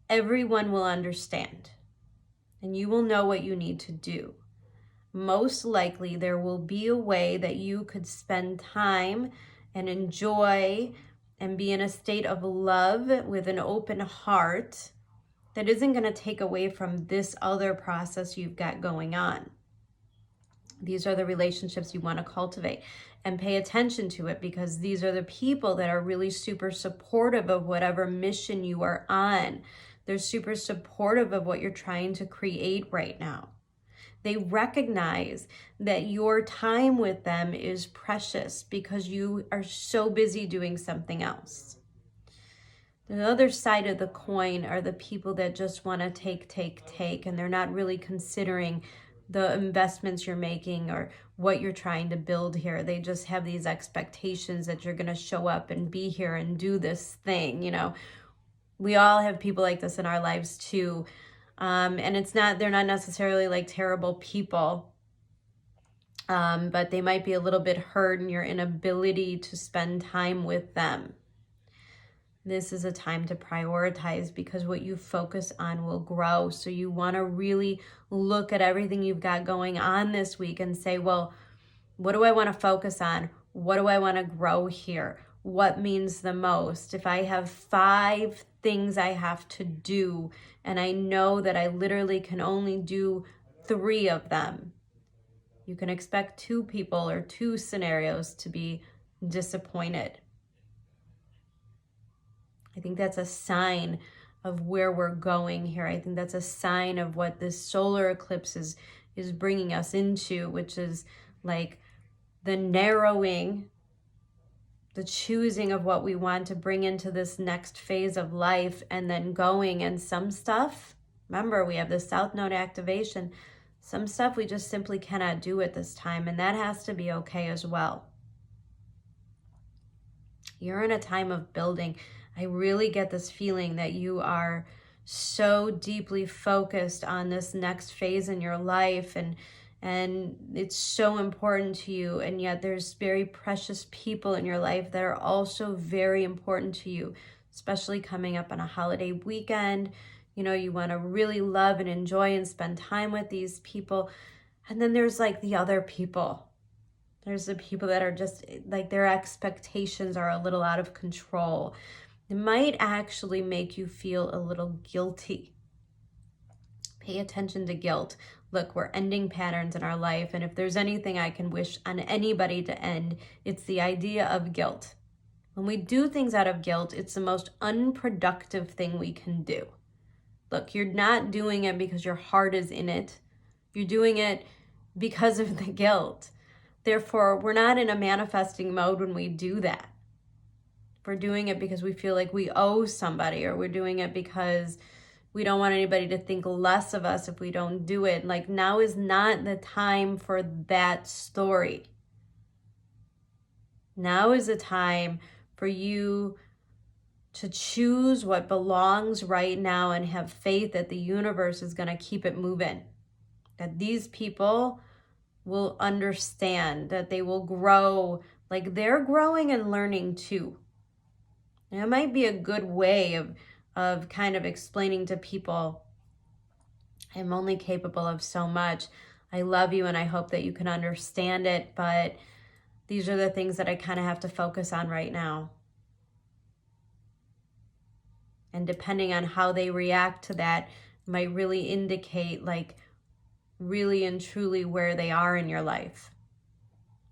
everyone will understand and you will know what you need to do. Most likely there will be a way that you could spend time and enjoy and be in a state of love with an open heart that isn't going to take away from this other process you've got going on. These are the relationships you want to cultivate, and pay attention to it, because these are the people that are really super supportive of whatever mission you are on. They're super supportive of what you're trying to create right now. They recognize that your time with them is precious because you are so busy doing something else. The other side of the coin are the people that just want to take, and they're not really considering the investments you're making or what you're trying to build here. They just have these expectations that you're going to show up and be here and do this thing. You know, we all have people like this in our lives too. And they're not necessarily like terrible people, but they might be a little bit hurt in your inability to spend time with them. This is a time to prioritize, because what you focus on will grow. So you want to really look at everything you've got going on this week and say, well, what do I want to focus on? What do I want to grow here? What means the most? If I have 5 things I have to do, and I know that I literally can only do 3 of them, you can expect 2 people or 2 scenarios to be disappointed. I think that's a sign of where we're going here. I think that's a sign of what this solar eclipse is bringing us into, which is like the narrowing, the choosing of what we want to bring into this next phase of life, and then going. And some stuff, remember, we have the South Node activation. Some stuff we just simply cannot do at this time, and that has to be okay as well. You're in a time of building. I really get this feeling that you are so deeply focused on this next phase in your life, and it's so important to you, and yet there's very precious people in your life that are also very important to you, especially coming up on a holiday weekend. You know, you want to really love and enjoy and spend time with these people. And then there's like the other people. There's the people that are just like, their expectations are a little out of control. It might actually make you feel a little guilty. Pay attention to guilt. Look, we're ending patterns in our life, and if there's anything I can wish on anybody to end, it's the idea of guilt. When we do things out of guilt, it's the most unproductive thing we can do. Look, you're not doing it because your heart is in it. You're doing it because of the guilt. Therefore, we're not in a manifesting mode when we do that. We're doing it because we feel like we owe somebody, or we're doing it because we don't want anybody to think less of us if we don't do it. Like, now is not the time for that story. Now is the time for you to choose what belongs right now and have faith that the universe is going to keep it moving. That these people will understand, that they will grow, like they're growing and learning too. And it might be a good way of kind of explaining to people, I'm only capable of so much. I love you and I hope that you can understand it, but these are the things that I kind of have to focus on right now. And depending on how they react to that might really indicate like really and truly where they are in your life.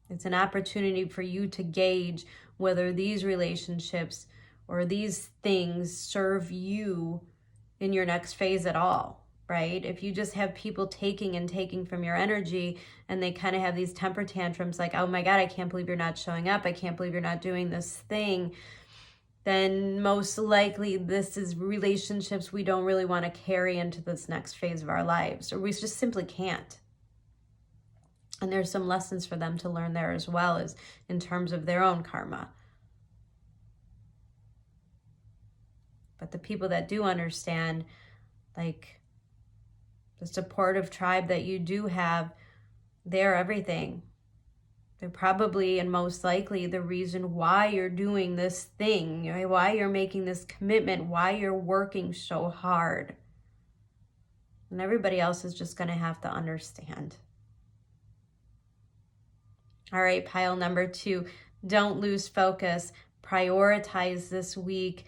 It's an opportunity for you to gauge whether these relationships or these things serve you in your next phase at all, right? If you just have people taking and taking from your energy, and they kind of have these temper tantrums like, oh my God, I can't believe you're not showing up. I can't believe you're not doing this thing. then most likely this is relationships we don't really want to carry into this next phase of our lives, or we just simply can't. And there's some lessons for them to learn there as well, as in terms of their own karma. But the people that do understand, like the supportive tribe that you do have, they're everything. They're probably and most likely the reason why you're doing this thing, right? Why you're making this commitment, why you're working so hard. And everybody else is just going to have to understand. All right, pile number 2, don't lose focus. Prioritize this week.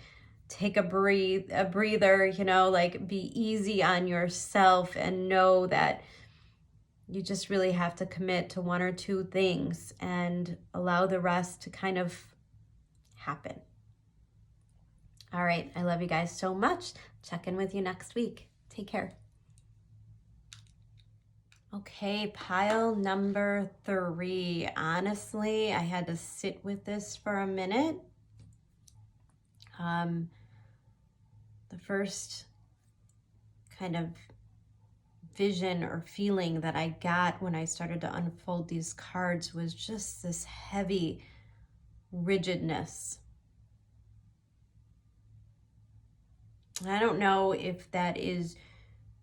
Take a breather, you know, like be easy on yourself and know that you just really have to commit to 1 or 2 things and allow the rest to kind of happen. All right, I love you guys so much. Check in with you next week. Take care. Okay, pile number 3. Honestly, I had to sit with this for a minute. The first kind of vision or feeling that I got when I started to unfold these cards was just this heavy rigidness. I don't know if that is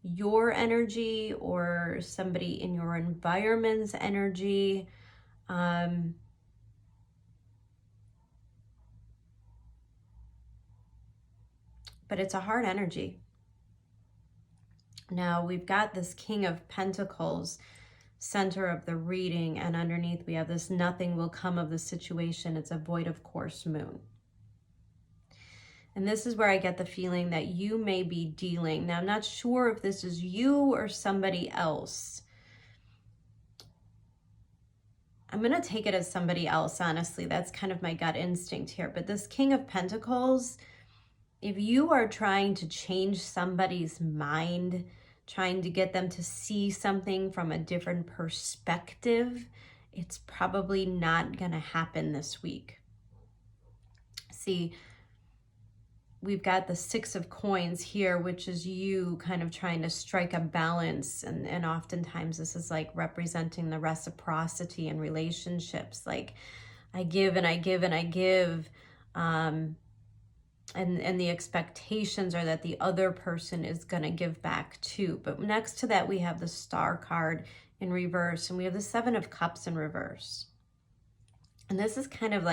your energy or somebody in your environment's energy. But it's a hard energy. Now we've got this King of Pentacles, center of the reading, and underneath we have this nothing will come of the situation. It's a void of course moon. And this is where I get the feeling that you may be dealing. Now I'm not sure if this is you or somebody else. I'm going to take it as somebody else, honestly. That's kind of my gut instinct here. But this King of Pentacles, if you are trying to change somebody's mind, trying to get them to see something from a different perspective, it's probably not going to happen this week. See, we've got the 6 of coins here, which is you kind of trying to strike a balance. And oftentimes this is like representing the reciprocity in relationships. Like I give and I give and I give. And the expectations are that the other person is going to give back too. But next to that, we have the Star card in reverse, and we have the 7 of Cups in reverse. And this is kind of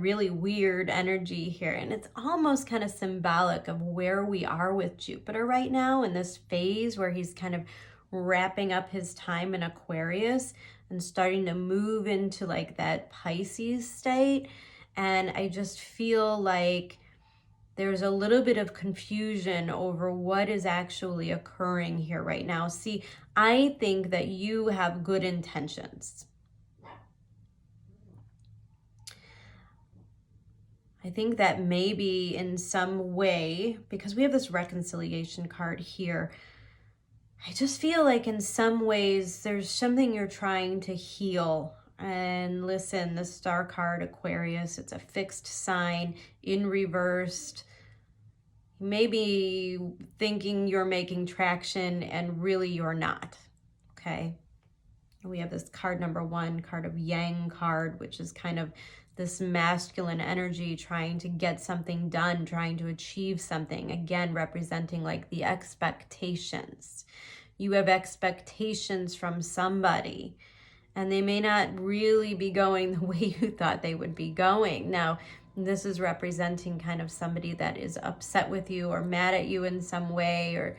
really weird energy here. And it's almost kind of symbolic of where we are with Jupiter right now in this phase where he's kind of wrapping up his time in Aquarius and starting to move into like that Pisces state. And I just feel like there's a little bit of confusion over what is actually occurring here right now. See, I think that you have good intentions. I think that maybe in some way, because we have this reconciliation card here, I just feel like in some ways there's something you're trying to heal. And listen, the Star card, Aquarius, it's a fixed sign in reversed. Maybe thinking you're making traction and really you're not, okay? We have this card number 1, card of Yang card, which is kind of this masculine energy trying to get something done, trying to achieve something. Again, representing like the expectations. You have expectations from somebody, and they may not really be going the way you thought they would be going. Now, this is representing kind of somebody that is upset with you or mad at you in some way, or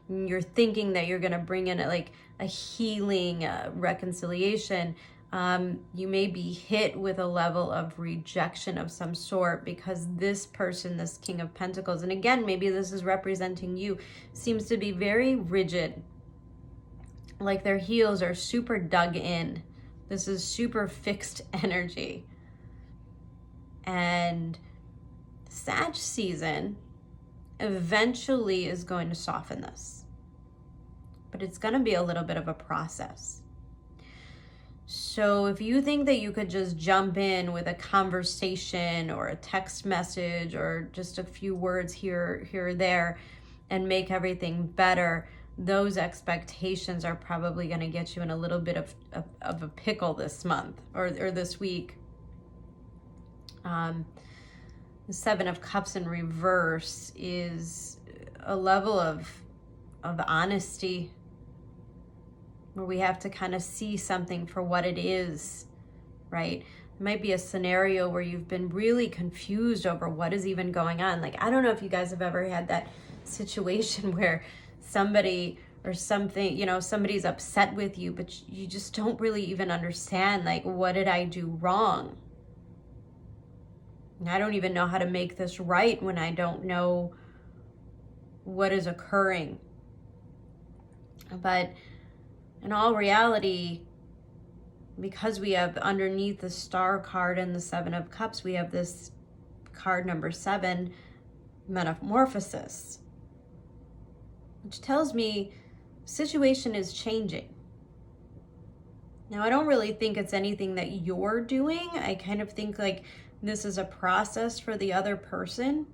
you're thinking that you're going to bring in a healing reconciliation. You may be hit with a level of rejection of some sort because this person, this King of Pentacles, and again, maybe this is representing you, seems to be very rigid. Like their heels are super dug in. This is super fixed energy. And Sag season eventually is going to soften this. But it's going to be a little bit of a process. So if you think that you could just jump in with a conversation or a text message or just a few words here or there and make everything better, those expectations are probably going to get you in a little bit of a pickle this month or this week. The Seven of Cups in reverse is a level of honesty, where we have to kind of see something for what it is, right? It might be a scenario where you've been really confused over what is even going on. Like, I don't know if you guys have ever had that situation where somebody or something, you know, somebody's upset with you, but you just don't really even understand, like, what did I do wrong? I don't even know how to make this right when I don't know what is occurring. But in all reality, because we have underneath the Star card and the Seven of Cups, we have this card number 7, Metamorphosis, which tells me the situation is changing. Now, I don't really think it's anything that you're doing. I kind of think like this is a process for the other person.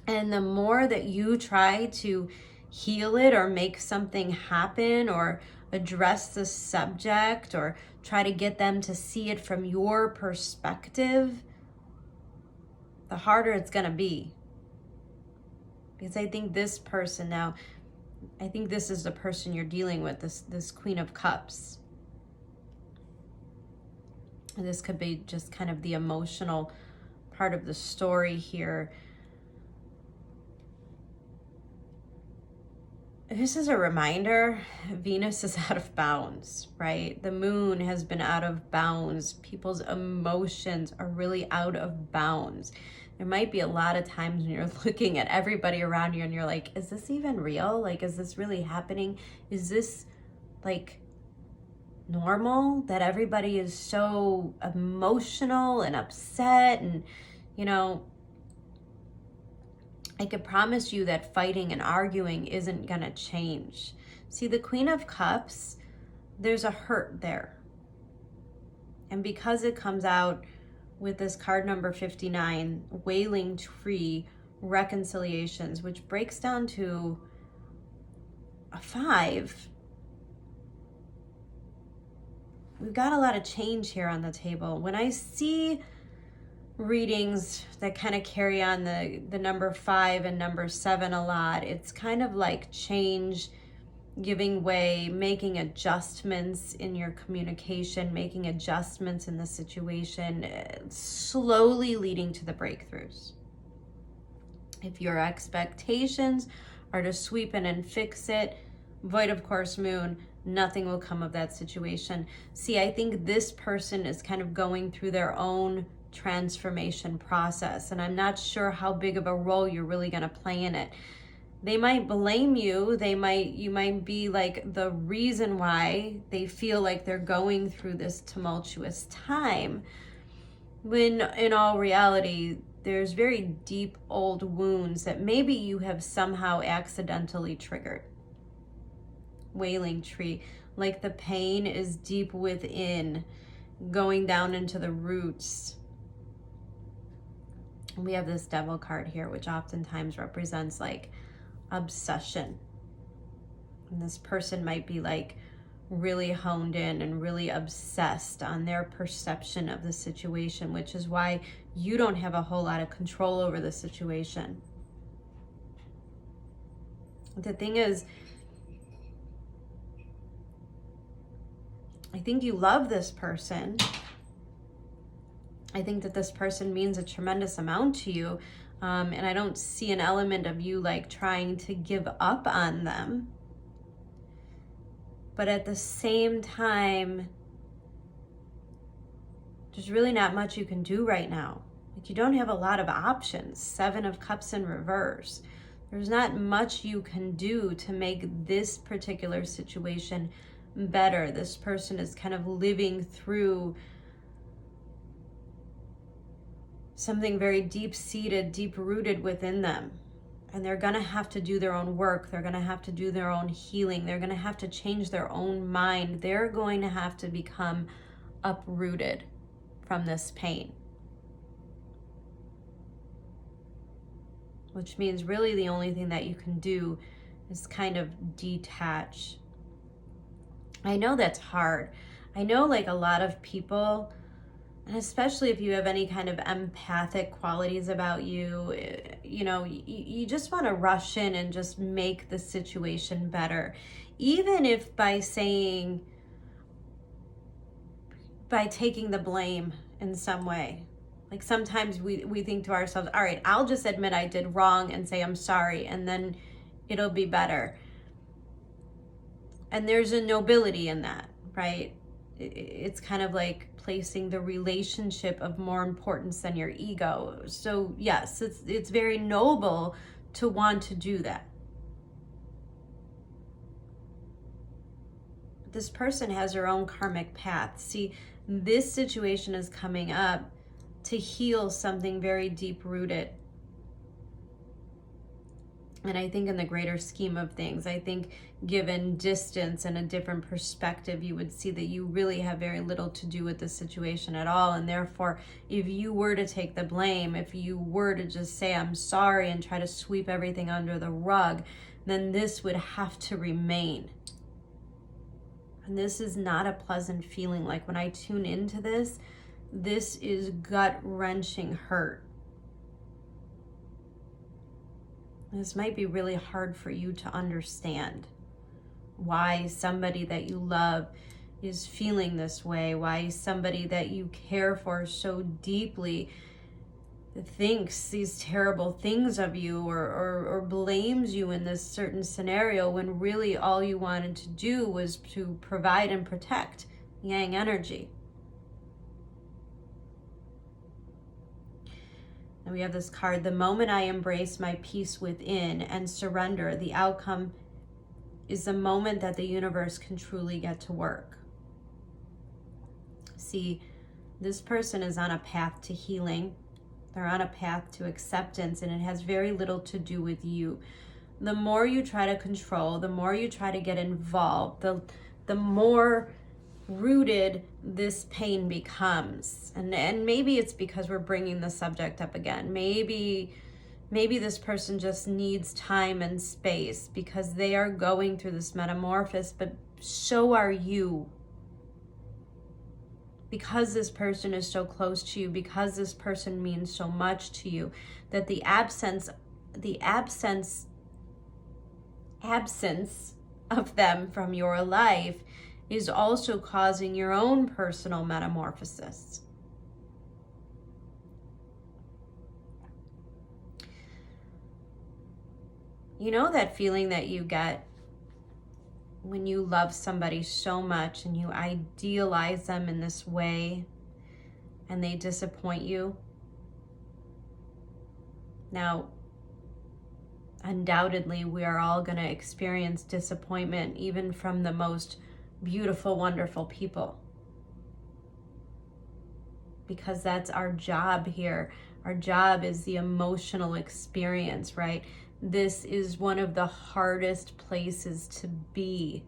And the more that you try to heal it or make something happen or address the subject or try to get them to see it from your perspective, the harder it's going to be. Because I think this person now, I think this is the person you're dealing with, this Queen of Cups. And this could be just kind of the emotional part of the story here. This is a reminder, Venus is out of bounds, right? The moon has been out of bounds. People's emotions are really out of bounds. There might be a lot of times when you're looking at everybody around you and you're like, is this even real? Like, is this really happening? Is this like normal that everybody is so emotional and upset? And, you know, I could promise you that fighting and arguing isn't going to change. See, the Queen of Cups, there's a hurt there. And because it comes out with this card number 59, Wailing Tree, Reconciliations, which breaks down to a 5, we've got a lot of change here on the table. When I see readings that kind of carry on the number 5 and number 7 a lot, it's kind of like change, giving way, making adjustments in your communication, making adjustments in the situation, slowly leading to the breakthroughs. If your expectations are to sweep in and fix it, void of course moon, nothing will come of that situation. See, I think this person is kind of going through their own transformation process, and I'm not sure how big of a role you're really going to play in it. They might blame you. You might be like the reason why they feel like they're going through this tumultuous time, when in all reality, there's very deep old wounds that maybe you have somehow accidentally triggered. Wailing Tree, like the pain is deep within, going down into the roots. We have this Devil card here, which oftentimes represents like obsession. And this person might be like really honed in and really obsessed on their perception of the situation, which is why you don't have a whole lot of control over the situation. The thing is, I think you love this person. I think that this person means a tremendous amount to you. And I don't see an element of you like trying to give up on them. But at the same time, there's really not much you can do right now. Like, you don't have a lot of options. 7 of Cups in reverse. There's not much you can do to make this particular situation better. This person is kind of living through something very deep-seated, deep-rooted within them. And they're going to have to do their own work. They're going to have to do their own healing. They're going to have to change their own mind. They're going to have to become uprooted from this pain. Which means really the only thing that you can do is kind of detach. I know that's hard. I know like a lot of people, and especially if you have any kind of empathic qualities about you, you know, you just want to rush in and just make the situation better. Even if by taking the blame in some way. Like sometimes we think to ourselves, all right, I'll just admit I did wrong and say I'm sorry, and then it'll be better. And there's a nobility in that, right? It's kind of like placing the relationship of more importance than your ego. So yes, it's very noble to want to do that. This person has their own karmic path. See, this situation is coming up to heal something very deep-rooted. And I think in the greater scheme of things, I think given distance and a different perspective, you would see that you really have very little to do with the situation at all. And therefore, if you were to take the blame, if you were to just say, I'm sorry, and try to sweep everything under the rug, then this would have to remain. And this is not a pleasant feeling. Like when I tune into this is gut-wrenching hurt. This might be really hard for you to understand why somebody that you love is feeling this way, why somebody that you care for so deeply thinks these terrible things of you or blames you in this certain scenario when really all you wanted to do was to provide and protect Yang energy. And we have this card, the moment I embrace my peace within and surrender, the outcome is the moment that the universe can truly get to work. See, this person is on a path to healing. They're on a path to acceptance, and it has very little to do with you. The more you try to control, the more you try to get involved, the more rooted this pain becomes. And maybe it's because we're bringing the subject up again. Maybe this person just needs time and space because they are going through this metamorphosis, but so are you. Because this person is so close to you, because this person means so much to you, that the absence of them from your life is also causing your own personal metamorphosis. You know that feeling that you get when you love somebody so much and you idealize them in this way and they disappoint you? Now, undoubtedly, we are all going to experience disappointment, even from the most beautiful, wonderful people. Because that's our job here. Our job is the emotional experience, right? This is one of the hardest places to be.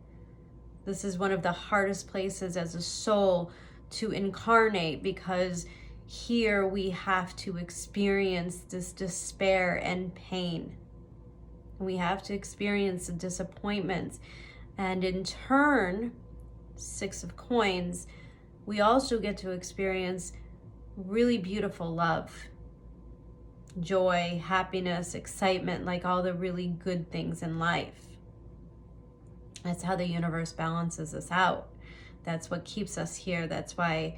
This is one of the hardest places as a soul to incarnate, because here we have to experience this despair and pain. We have to experience the disappointments. And in turn, 6 of coins, we also get to experience really beautiful love, joy, happiness, excitement, like all the really good things in life. That's how the universe balances us out. That's what keeps us here. That's why,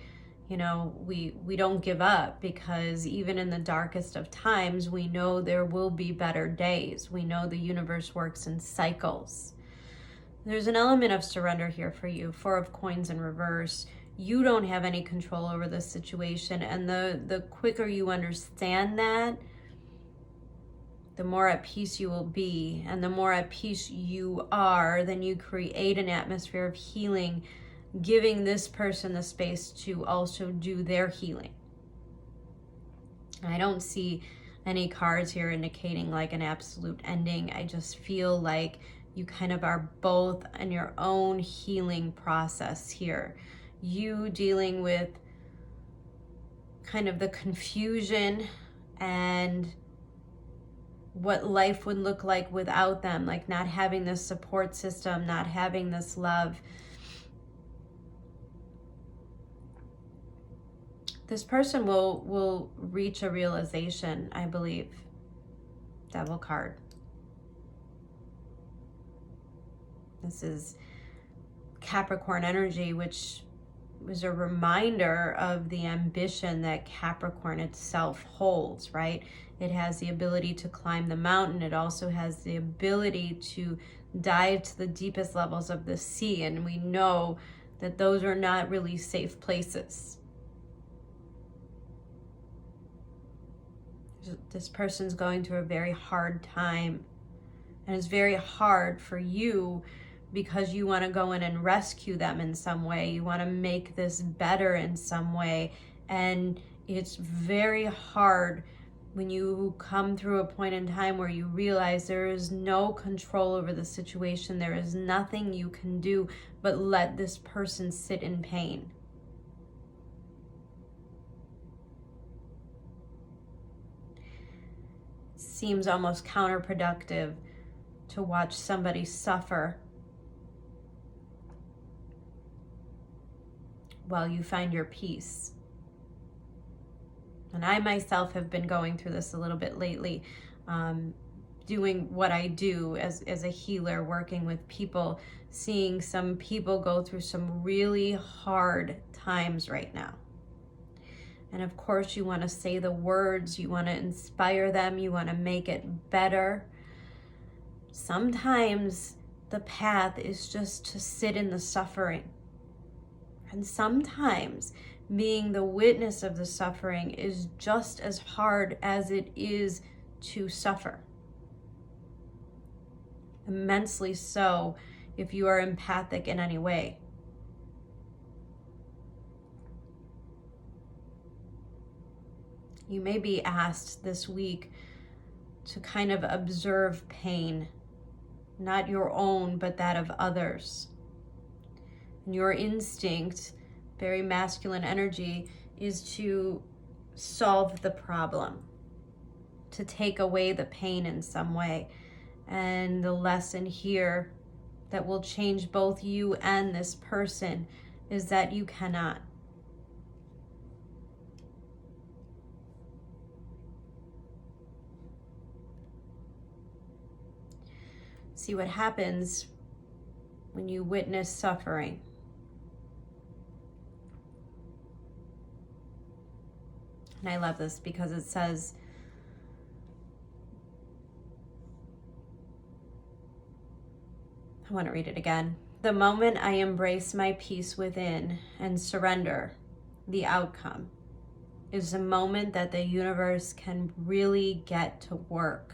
you know, we don't give up, because even in the darkest of times, we know there will be better days. We know the universe works in cycles. There's an element of surrender here for you. 4 of coins in reverse. You don't have any control over this situation. And the quicker you understand that, the more at peace you will be. And the more at peace you are, then you create an atmosphere of healing, giving this person the space to also do their healing. I don't see any cards here indicating like an absolute ending. I just feel like you kind of are both in your own healing process here. You dealing with kind of the confusion and what life would look like without them, like not having this support system, not having this love. This person will reach a realization, I believe. Devil card. This is Capricorn energy, which was a reminder of the ambition that Capricorn itself holds, right? It has the ability to climb the mountain. It also has the ability to dive to the deepest levels of the sea. And we know that those are not really safe places. This person's going through a very hard time. And it's very hard for you because you want to go in and rescue them in some way. You want to make this better in some way. And it's very hard when you come through a point in time where you realize there is no control over the situation. There is nothing you can do but let this person sit in pain. It seems almost counterproductive to watch somebody suffer while you find your peace. And I myself have been going through this a little bit lately, doing what I do as a healer, working with people, seeing some people go through some really hard times right now. And of course, you want to say the words, you want to inspire them, you want to make it better. Sometimes the path is just to sit in the suffering. And sometimes being the witness of the suffering is just as hard as it is to suffer. Immensely so if you are empathic in any way. You may be asked this week to kind of observe pain, not your own, but that of others. And your instinct, very masculine energy, is to solve the problem, to take away the pain in some way. And the lesson here that will change both you and this person is that you cannot. See what happens when you witness suffering. And I love this because it says, I want to read it again. The moment I embrace my peace within and surrender the outcome is the moment that the universe can really get to work.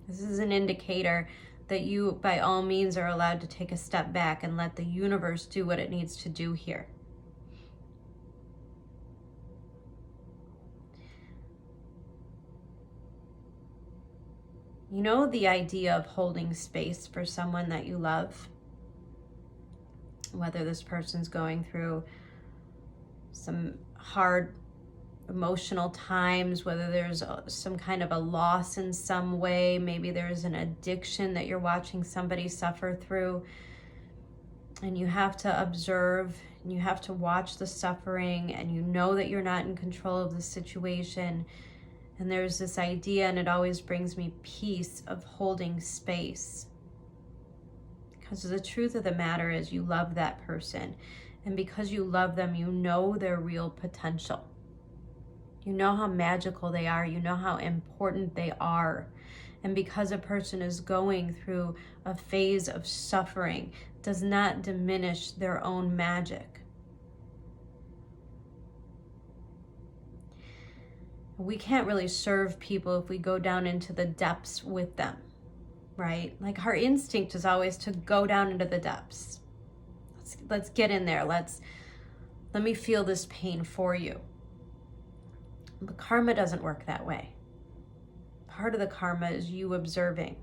This is an indicator that you, by all means, are allowed to take a step back and let the universe do what it needs to do here. You know, the idea of holding space for someone that you love, whether this person's going through some hard emotional times, whether there's some kind of a loss in some way, maybe there's an addiction that you're watching somebody suffer through, and you have to observe and you have to watch the suffering, and you know that you're not in control of the situation. And there's this idea, and it always brings me peace, of holding space. Because the truth of the matter is you love that person. And because you love them, you know their real potential. You know how magical they are. You know how important they are. And because a person is going through a phase of suffering does not diminish their own magic. We can't really serve people if we go down into the depths with them, right? Like, our instinct is always to go down into the depths. Let's get in there. Let me feel this pain for you. But karma doesn't work that way. Part of the karma is you observing.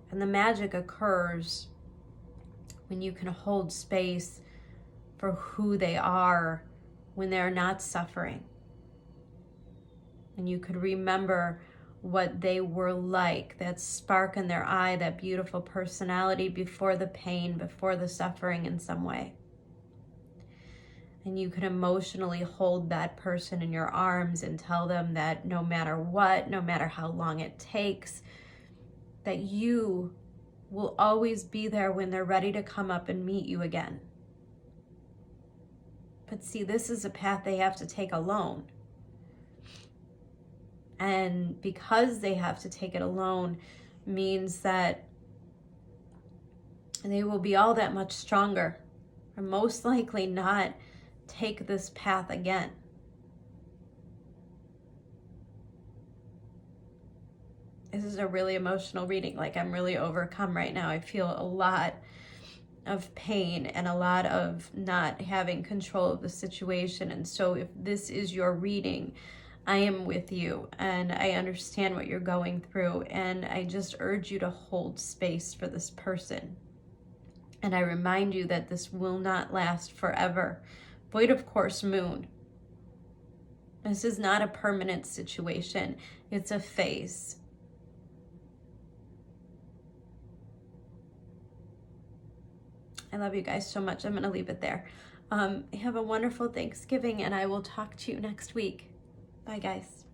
And the magic occurs when you can hold space for who they are when they're not suffering. And you could remember what they were like, that spark in their eye, that beautiful personality before the pain, before the suffering in some way. And you can emotionally hold that person in your arms and tell them that no matter what, no matter how long it takes, that you will always be there when they're ready to come up and meet you again. But see, this is a path they have to take alone. And because they have to take it alone means that they will be all that much stronger, or most likely not take this path again. This is a really emotional reading. Like, I'm really overcome right now. I feel a lot of pain and a lot of not having control of the situation. And so if this is your reading, I am with you and I understand what you're going through. And I just urge you to hold space for this person. And I remind you that this will not last forever. Void of course moon. This is not a permanent situation. It's a phase. I love you guys so much. I'm going to leave it there. Have a wonderful Thanksgiving, and I will talk to you next week. Bye, guys.